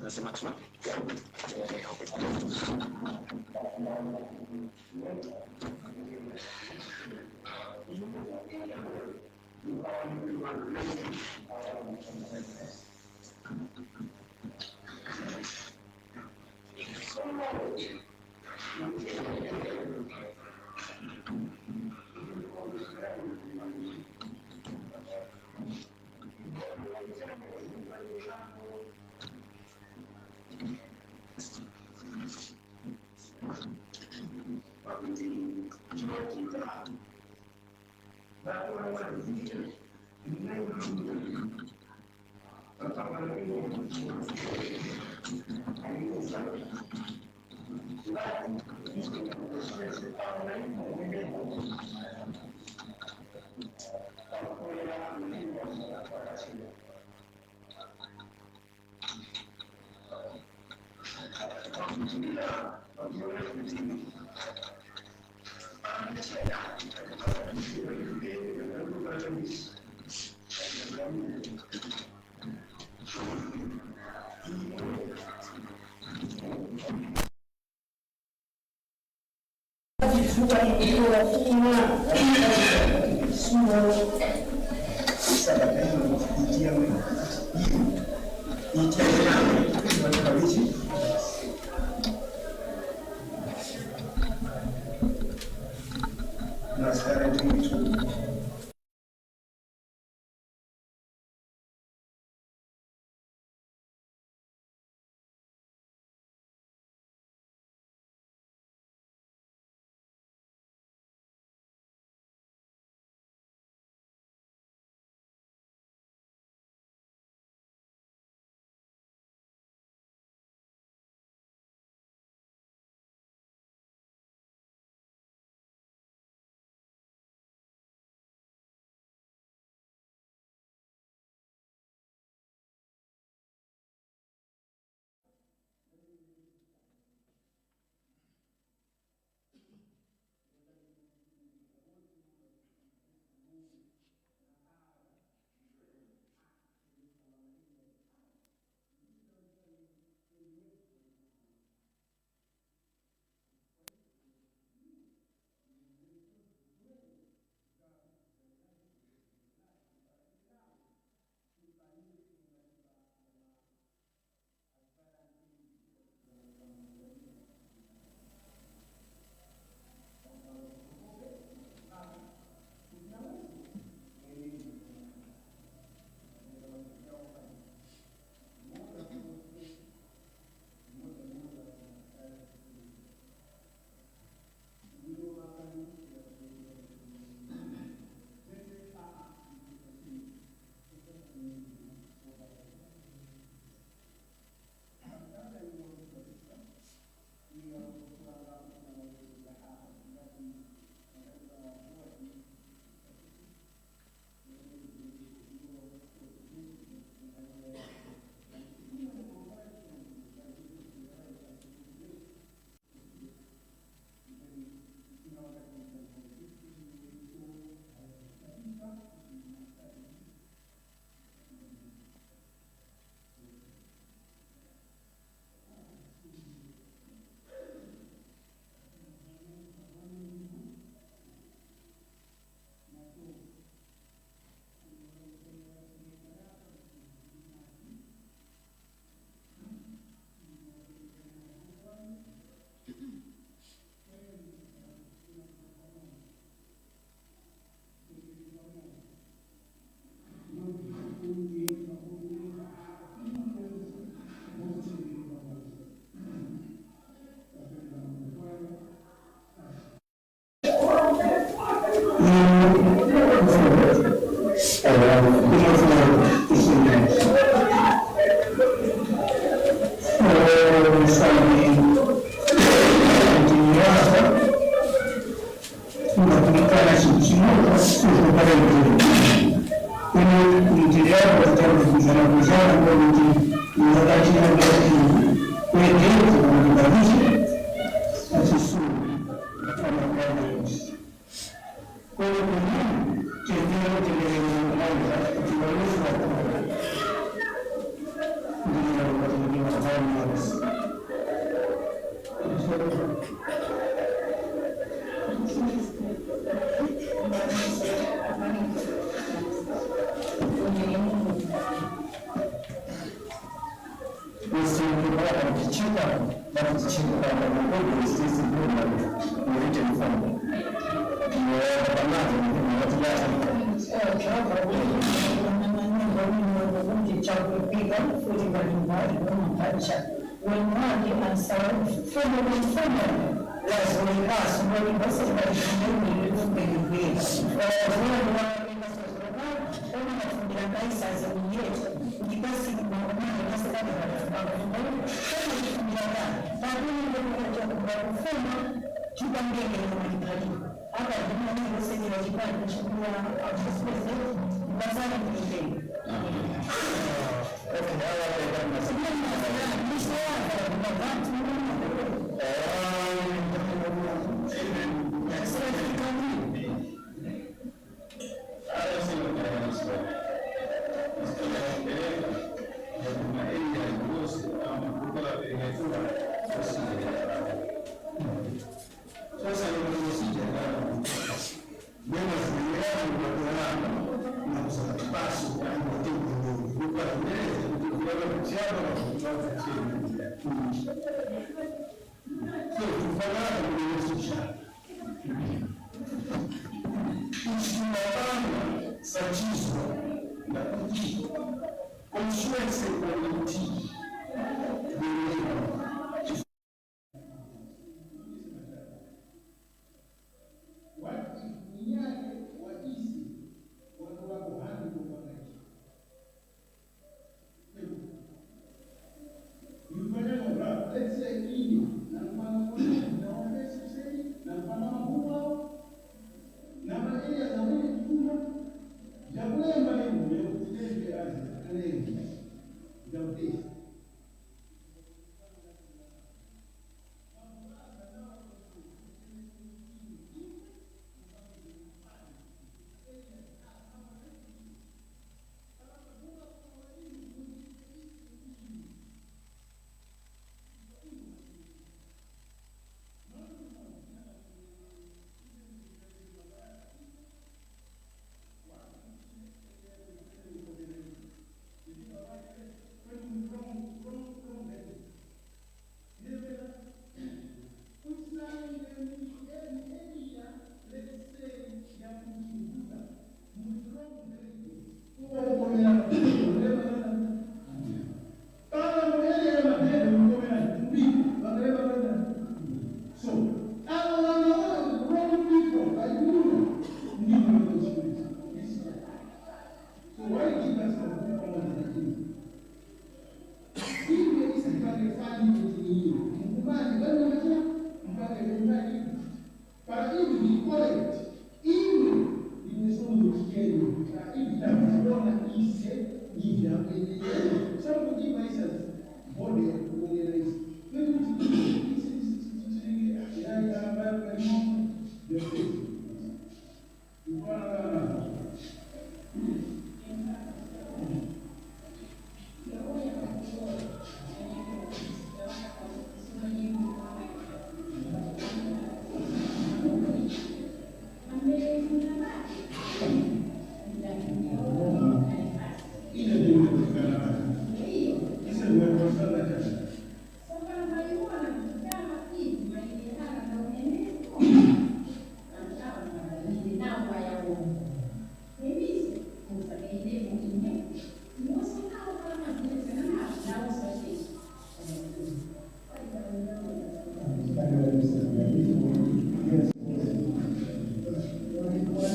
That's the maximum.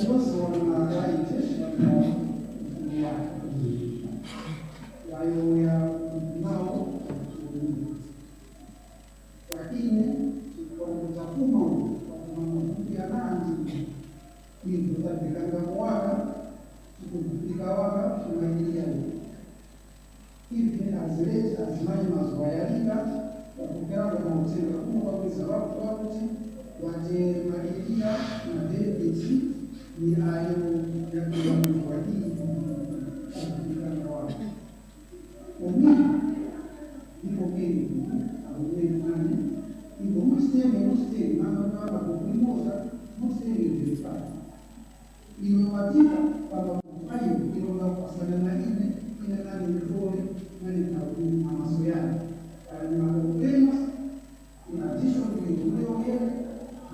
Also wakuti wate makiria na debiti ni ayo ya kwa hii kwa wao. Omi ipo keni au nani ipo mustemi mama baba kumoza mustemi ndio imewatika kwa hayo ndio na kusana na ile nani mfole nani na masoyana na mapema na tisho ndio yeye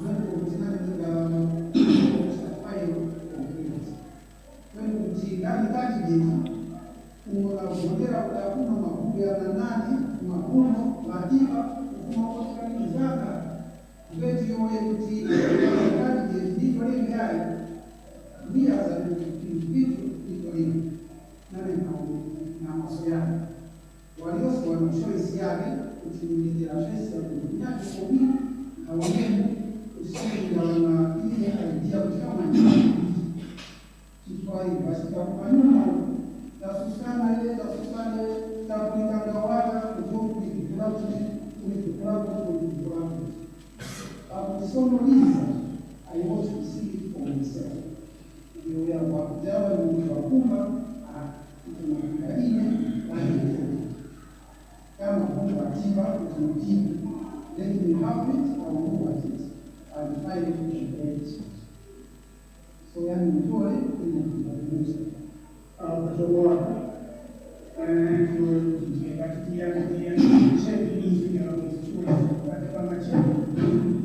ndio kutinana na hayo kwa mtigani kati yetu unaongera kuna makundi ya nani makuno matiba kwa zaka ndio yeye kuti kati yetu ndio yeye ndio za vitu ndio na masoyana waliosi wana choice yake kutimilizia pesa kutumia kodi hawajeni usije wana ile idea kama hiyo kwa basi kwa nyuma tasusana ile takulika ngawata kutoka kwa hapo somo hizi I want to see it for myself ndio ya wadawa ni wakuma kama Mungu atiba utamjibu, let me have it or Mungu it and find it in the so yani mtoe ile kuzungumza kutoboa tukipatia check hizi ya kuchukua kama check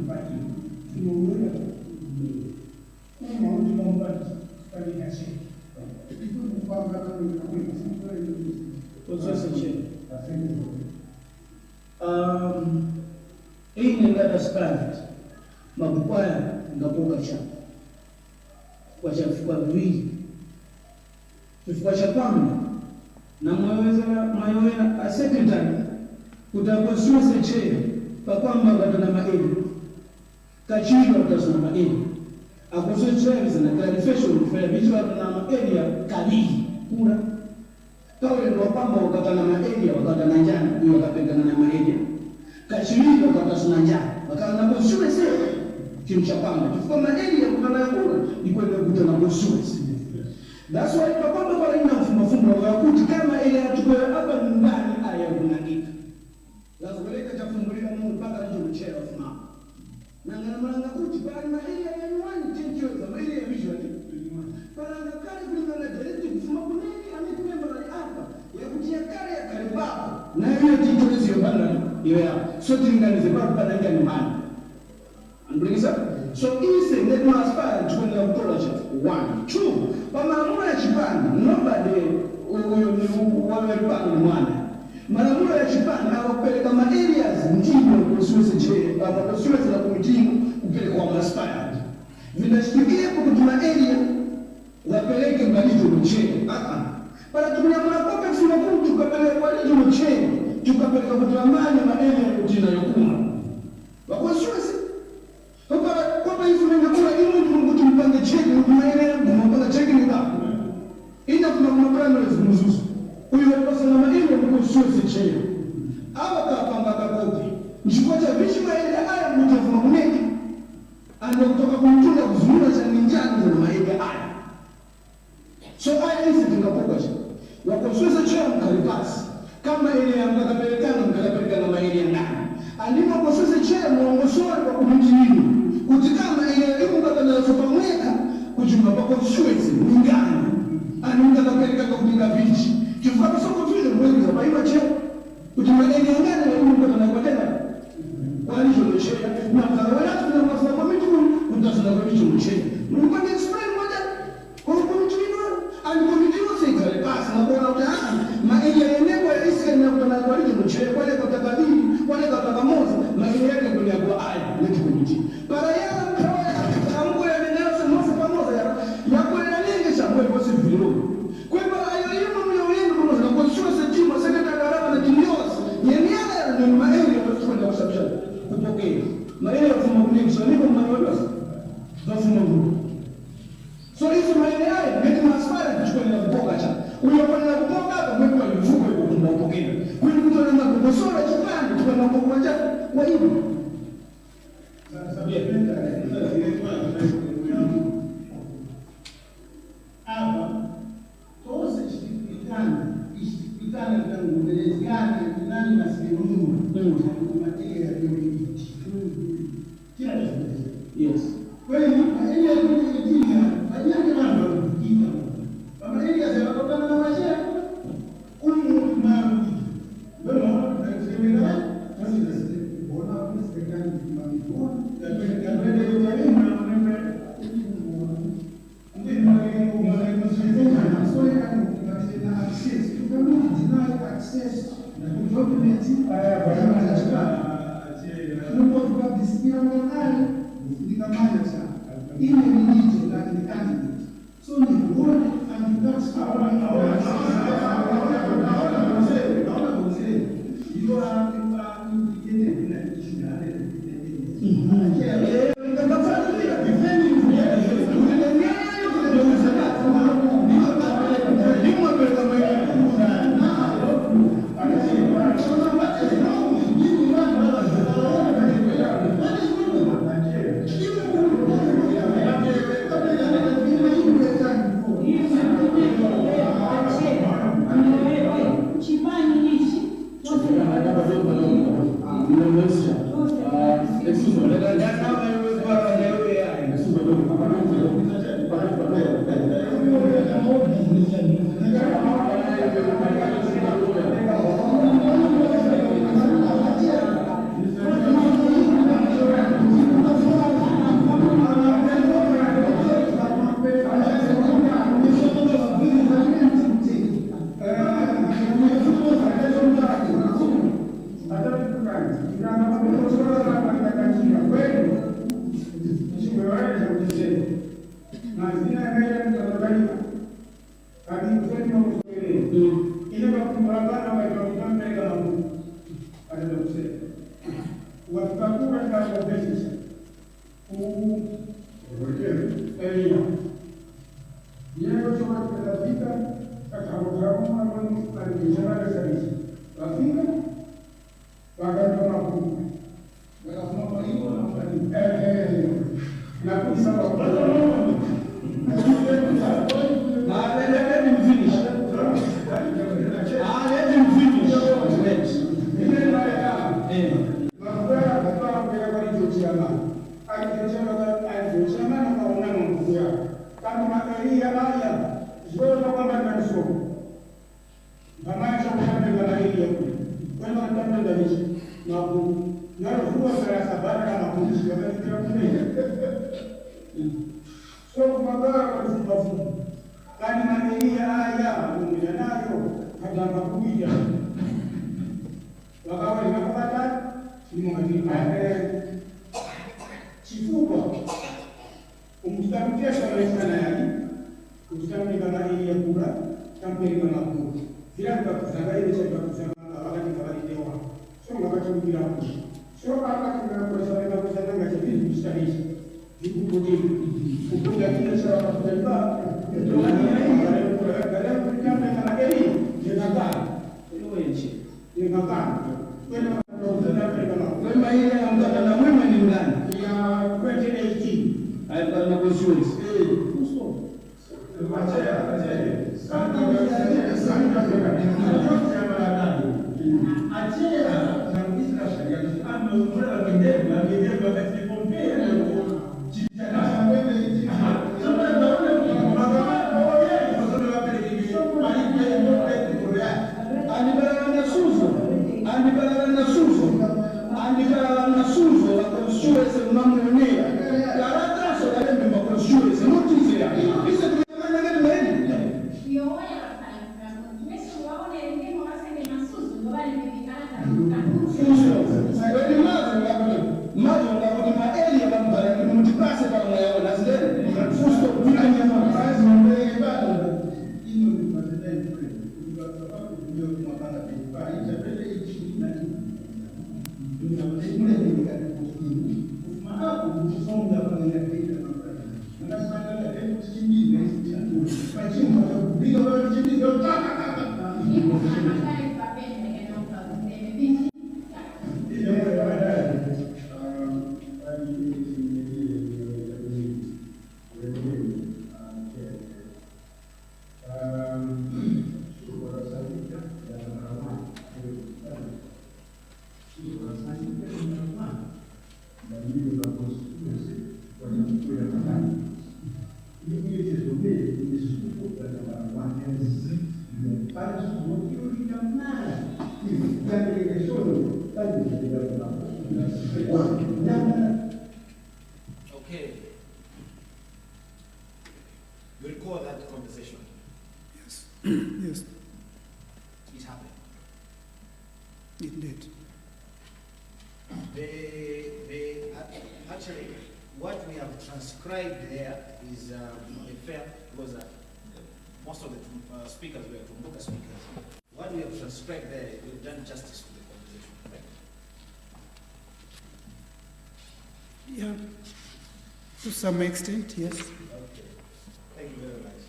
baki tunaona kama mtu anampata pale na check hii ni ngada spant mabukwaya ngapoka cha kwa chafua viwili kifua cha kwanza na mweweza a secretary kutaposua seche kwa kwamba gatana maeli kachiro utasoma maeli akosochewe na clarification kwa vitu na maeria kabili kura kawe ndio kwamba wakatana maeria wakatana njana hiyo wakapigana na maeria kachiro wakatasuna njana wakana bosuwe sasa kimchapanga kifika maeria kutana kura ni kwenda kutana bosuwe. That's why kwa kwamba kwa ina mfumo wa kuti kama ile atukwe hapa nyumbani aya kunangika lazima kuleka tafungulia Mungu mpaka nje mcheo fuma na ngana kuti bali na ile ya nyumbani chencho za ile ya vision para ngakali kulingana na direct kufuma kunini ametumia bali hapa ya kutia kale ya karibapo na hiyo tito sio bana hiyo ya so tinganize bado pana ngia nyumbani andrisa so ise let me aspire to when you college 1 2 pamamura ya chipani nobody huyo ni wale pale mwana maramulo ya chipani awapeleka ma areas mtindo kususi che baba kususi na kumitimu kupeleka kwa aspire vinashtukia kwa kutuma area wapeleke mbalizo mche para tumia mnakopa kusema kwa tukapeleka kwa lizo mche tukapeleka kwa amani ma area ya kujina yokuma wakosusi kwa hiyo tunakula ili Mungu tumpange cheki tumaele mpanga cheki ni ngapi ina kuna primary Mzuzu huyo pesa na maili Mungu sio cheki hawa kapanga kakopi mshikocha vishi maili haya mtafuna kuneki ana kutoka kumtunda kuzungumza cha ninjani za maili haya so haya hizi tunapokuwa wako sio cheki kalipasi kama ile ya mkapelekana maili ya ndani alimo kwa sio cheki muongozoni kwa kumjini kutikama ile elimu kama tunasopamweka kujumba kwa Suez ngani anaanza kupeleka kwa kutinga vichi kifuata soko vile mwezi wa baiwa cheo kujumba ile ngani elimu kama tunakwenda kwa hiyo ndio sheria na wala tunaweza kwa mtu utasema kwa mtu mchezo Mungu ni explain moja kwa mtu alipomidiwa sasa basi na kuona utaana maili yenyewe ya Israel na kutana kwa hiyo mchezo wale kwa tabadili wale kwa takamoza maili yake ndio kwa aya ndio kumjia para yala mkawa ya ninayo moja pamoja ya kwenda nyingi sana kwa sababu vile kwa hivyo ayo yimo mioyenu pamoja na kwa sura sejima sekretari araba na kinyozi yeni yala ni maili ya kwenda kusababisha kupokea maili ya mfumo mwingi sana ndio mnaona sasa mfumo so hizo maili haya ndio maswali kuchukua na kupoka cha huyo kwenda kupoka hapa mweko ni mfuko kwa kupokea kwa hiyo mtu anaanza kuposora chupani kwa kupoka cha kwa hivyo Okay. You recall that conversation? Yes. Yes, It happened. it did. Actually, what we have transcribed there is a fair, because most of the speakers were Mumba speakers. What we have transcribed there, we've done justice to the conversation, right? Yeah, to some extent, yes. Okay, thank you very much.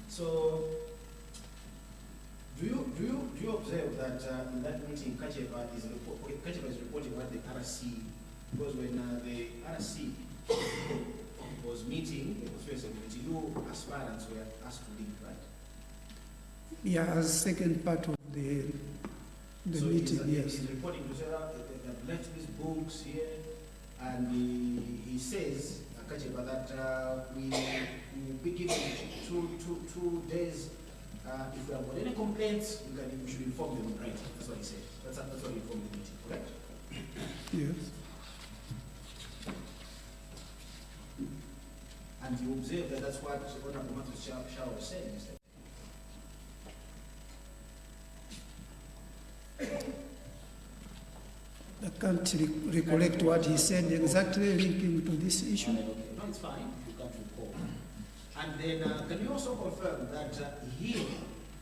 So, do you observe that in that meeting, Kacheva is reporting what the RC, because when the RC was meeting, the constituency committee, you aspirants were asked to leave, right? Yeah, as second part of the so meeting, he's yes. reporting to say that they've left these books here, and he says, Kacheva, that we will be given two days. If we have got any complaints, we should inform them, right? That's what he said. That's what he informed the meeting, correct? Yes. And you observe that that's what Honorable Matthew Shah was saying. I can't recollect what he said exactly linking to this issue. Okay. No, it's fine. You can't recall. And then, can you also confirm that here,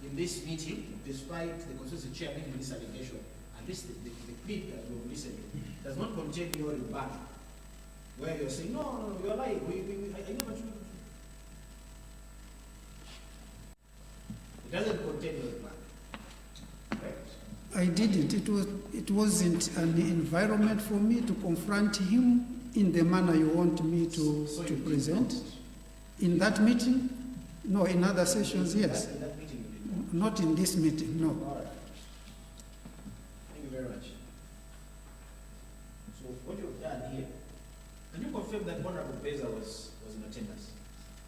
in this meeting, despite the constituency chair making this allegation, at least the clip that we have listened to does not contain your rebuttal, where you're saying, no, you're lying. I never told you. It doesn't contain your rebuttal. Right? I didn't. It wasn't an environment for me to confront him in the manner you want me to present. In that meeting? No, in other sessions, yes. In that meeting you did not? Not in this meeting, no. All right. Thank you very much. So what you've done here, can you confirm that Honorable Beza was in attendance?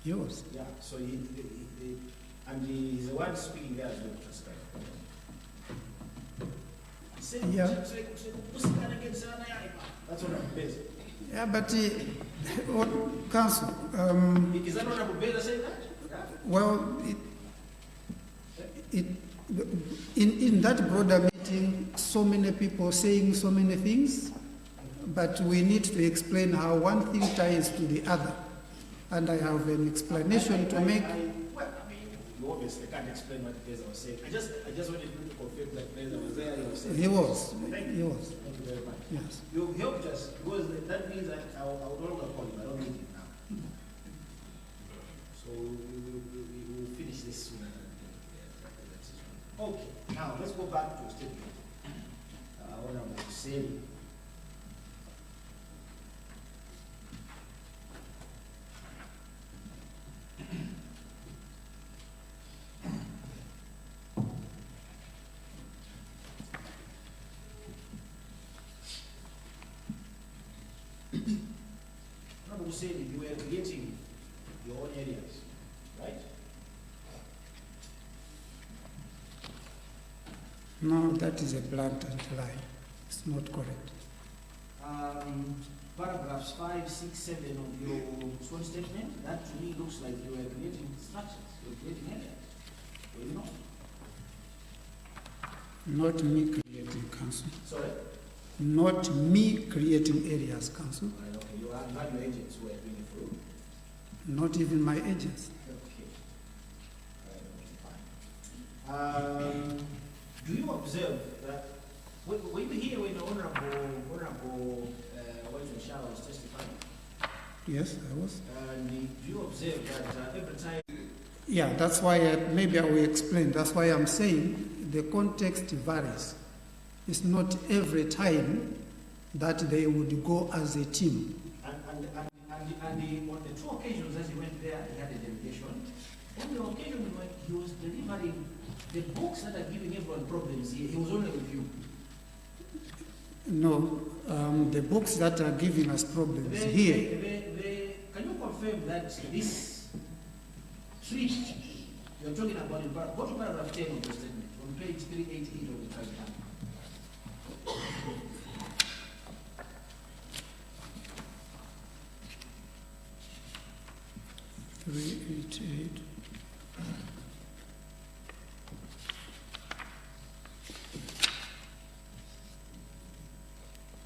Yours. Yeah, so he's the one speaking there as well, transcribe. Yeah. That's Honorable Beza. Yeah, but Council. Is that Honorable Beza saying that? Yeah. Well, in that broader meeting, so many people saying so many things, but we need to explain how one thing ties to the other. And I have an explanation to make. Well, I mean, you obviously can't explain what Beza was saying. I just wanted you to confirm that Beza was there. He was. Thank He you. was. Thank you very much. Yes. You helped us, because that means that I will no longer call him. I don't need him now. So we will finish this sooner than later. Okay, now let's go back to statement. What I'm saying. Honorable Hussein, you were creating your own areas, right? No, that is a blatant lie. It's not correct. Paragraphs 5, 6, 7 of your sworn statement, that to me looks like you were creating structures, you were creating areas. Were you not? Not me creating, Council. Sorry? Not me creating areas, Council. Right, okay, you had your agents who were doing it for you. Not even my agents. Okay. Fine. Do you observe that, were you here when Honorable Shah was testifying? Yes, I was. And do you observe that every time? Yeah, that's why maybe I will explain. That's why I'm saying the context varies. It's not every time that they would go as a team. And on the two occasions as he went there, he had a delegation. On the occasion when he was delivering the books that are giving everyone problems here, he was only with you. No, the books that are giving us problems here. Can you confirm that this trip you're talking about, go to paragraph 10 of the statement, on page 388 of the transcript.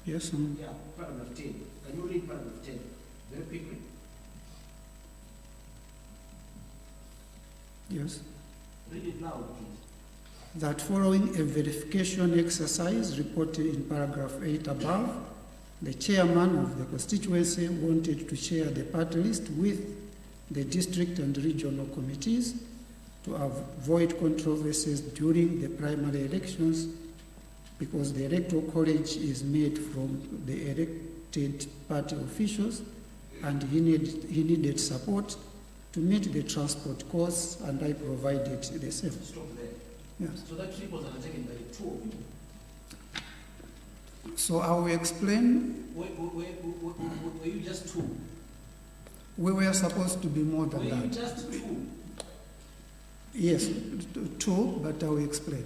Yes, yeah, paragraph 10. Can you read paragraph 10 very quickly? Yes. Read it loud, please. That following a verification exercise reported in paragraph 8 above, the chairman of the constituency wanted to share the party list with the district and regional committees to avoid controversies during the primary elections, because the electoral college is made from the elected party officials, and he needed support to meet the transport costs, and I provided the same. Stop there. Yes. So that trip was undertaken by the two of you. So I will explain. Were you just two? We were supposed to be more than Were you that. just two? Yes, two, but I will explain.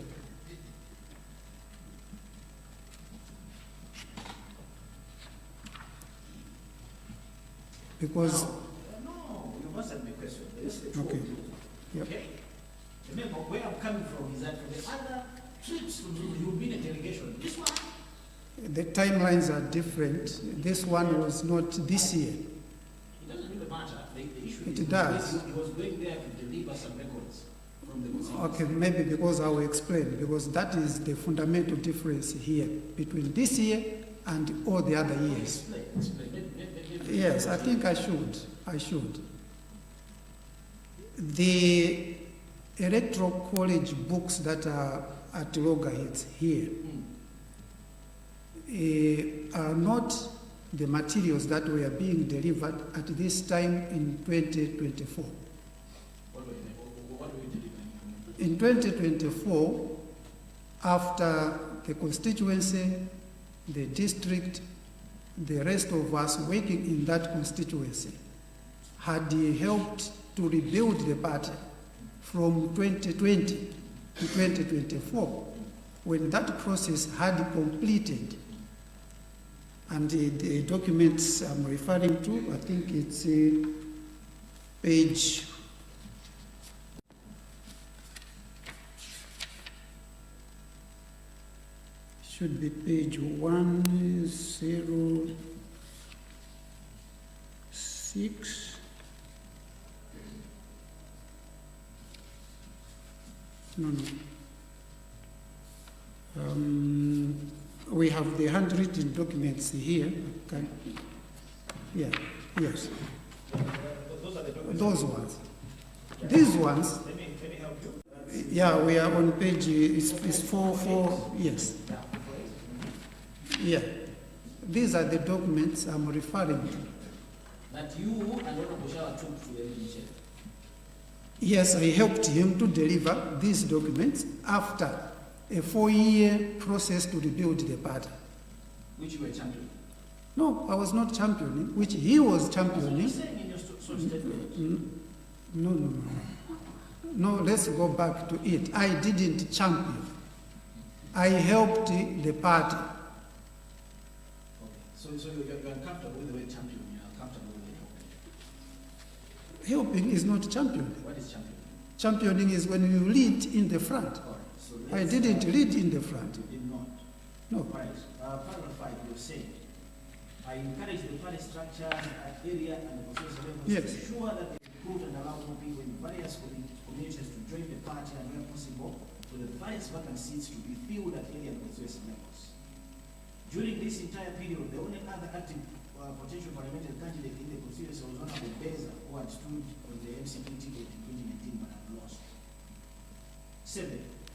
Because... No, you must have my question. This is the two Okay. of you. Yep. Okay? Remember, where I'm coming from is that for the other trips to Mzuzu, you've been a delegation. This one, The timelines are different. This one was not this year. it doesn't really matter. The issue It is does. He was going there to deliver some records from the constituency. Okay, maybe because I will explain, because that is the fundamental difference here between this year and all the other years. Explain. Yes, I think I should. The electoral college books that are at loggerheads here are not the materials that were being delivered at this time in 2024. What were you delivering? In 2024, after the constituency, the district, the rest of us working in that constituency had helped to rebuild the party from 2020 to 2024. When that process had completed, and the documents I'm referring to, I think it's page should be page 106. No. We have the handwritten documents here. Okay. Yeah. Yes. Those are the documents. Those ones. These ones. Let me help you. Yeah, we are on page. It's 4. Yes. Yeah. These are the documents I'm referring to. That you and Honorable Shawa took to the chair. Yes, I helped him to deliver these documents after a 4-year process to rebuild the party. Which you were championing. No, I was not championing, which he was championing. You're saying in your statement. No, let's go back to it. I didn't champion. I helped the party. Okay. So you're uncomfortable with the word champion. You're uncomfortable with the Helping is not championing. What is championing? Championing is when you lead in the front. All right. So I didn't lead in the front. You did not. No. All right. Paragraph 5, you're saying, I encourage the party structure at area and the process levels Yes. to ensure that they recruit and allow more people in various communities to join the party and where possible, so that various vacant seats to be filled at area and process levels. During this entire period, the only other active potential parliamentary candidate in the constituency was Honorable Beza, who had stood on the MCP ticket in 2019 but had lost. 7.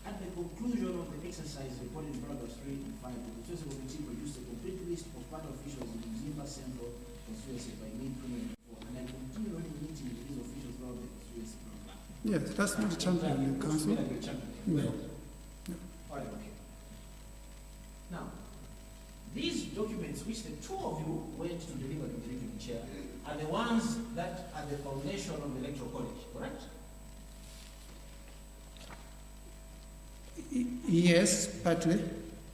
At the conclusion of the exercise reported in paragraphs 3 and 5, the constituency committee produced a complete list of party officials in the Mumba Central constituency by mid-2024, and I continued meeting with these officials throughout the constituency program. Yes, that's not championing, Council. No. All right, okay. Now, these documents which the two of you went to deliver to the regional chair are the ones that are the foundation of the electoral college, correct? Yes, partly.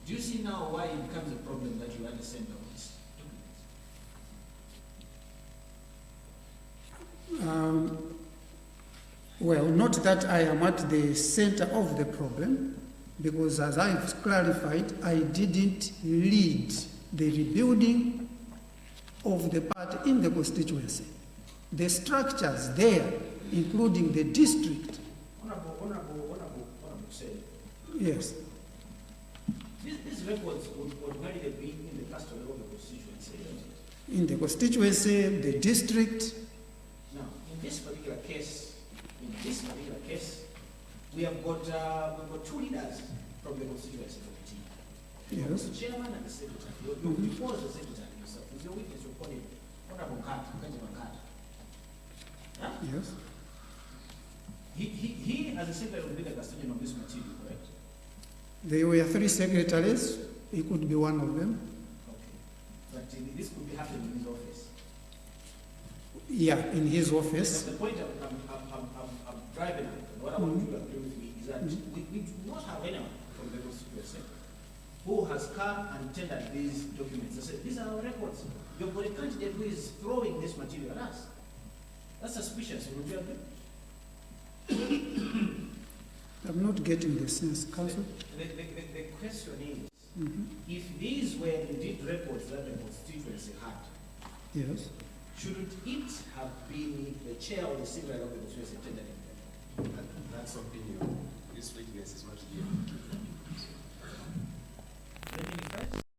Do you see now why it becomes a problem that you understand all these documents? Well, not that I am at the center of the problem, because as I've clarified, I didn't lead the rebuilding of the party in the constituency. The structures there, including the district, Honorable said, Yes. these records would ordinarily be in the custody of the constituency. In the constituency, the district, Now, in this particular case, we have got two leaders from the constituency committee. yes, The chairman and the secretary. Your before the secretary yourself, with your witness, your colleague, Honorable Nkata. Huh? yes, He, as a secretary, will be the custodian of this material, correct? there were 3 secretaries, he could be one of them. Okay. But this could be happening in his office. Yeah, in his office. The point I'm driving at, and what I want you to agree with me, is that we do not have anyone from the constituency who has come and tendered these documents. They said, these are our records. You've got a candidate who is throwing this material at us. That's suspicious, would you agree? I'm not getting the sense, Council. The question is, if these were indeed records that the constituency had, Yes. shouldn't it have been the chair or the secretary of the constituency tendering them?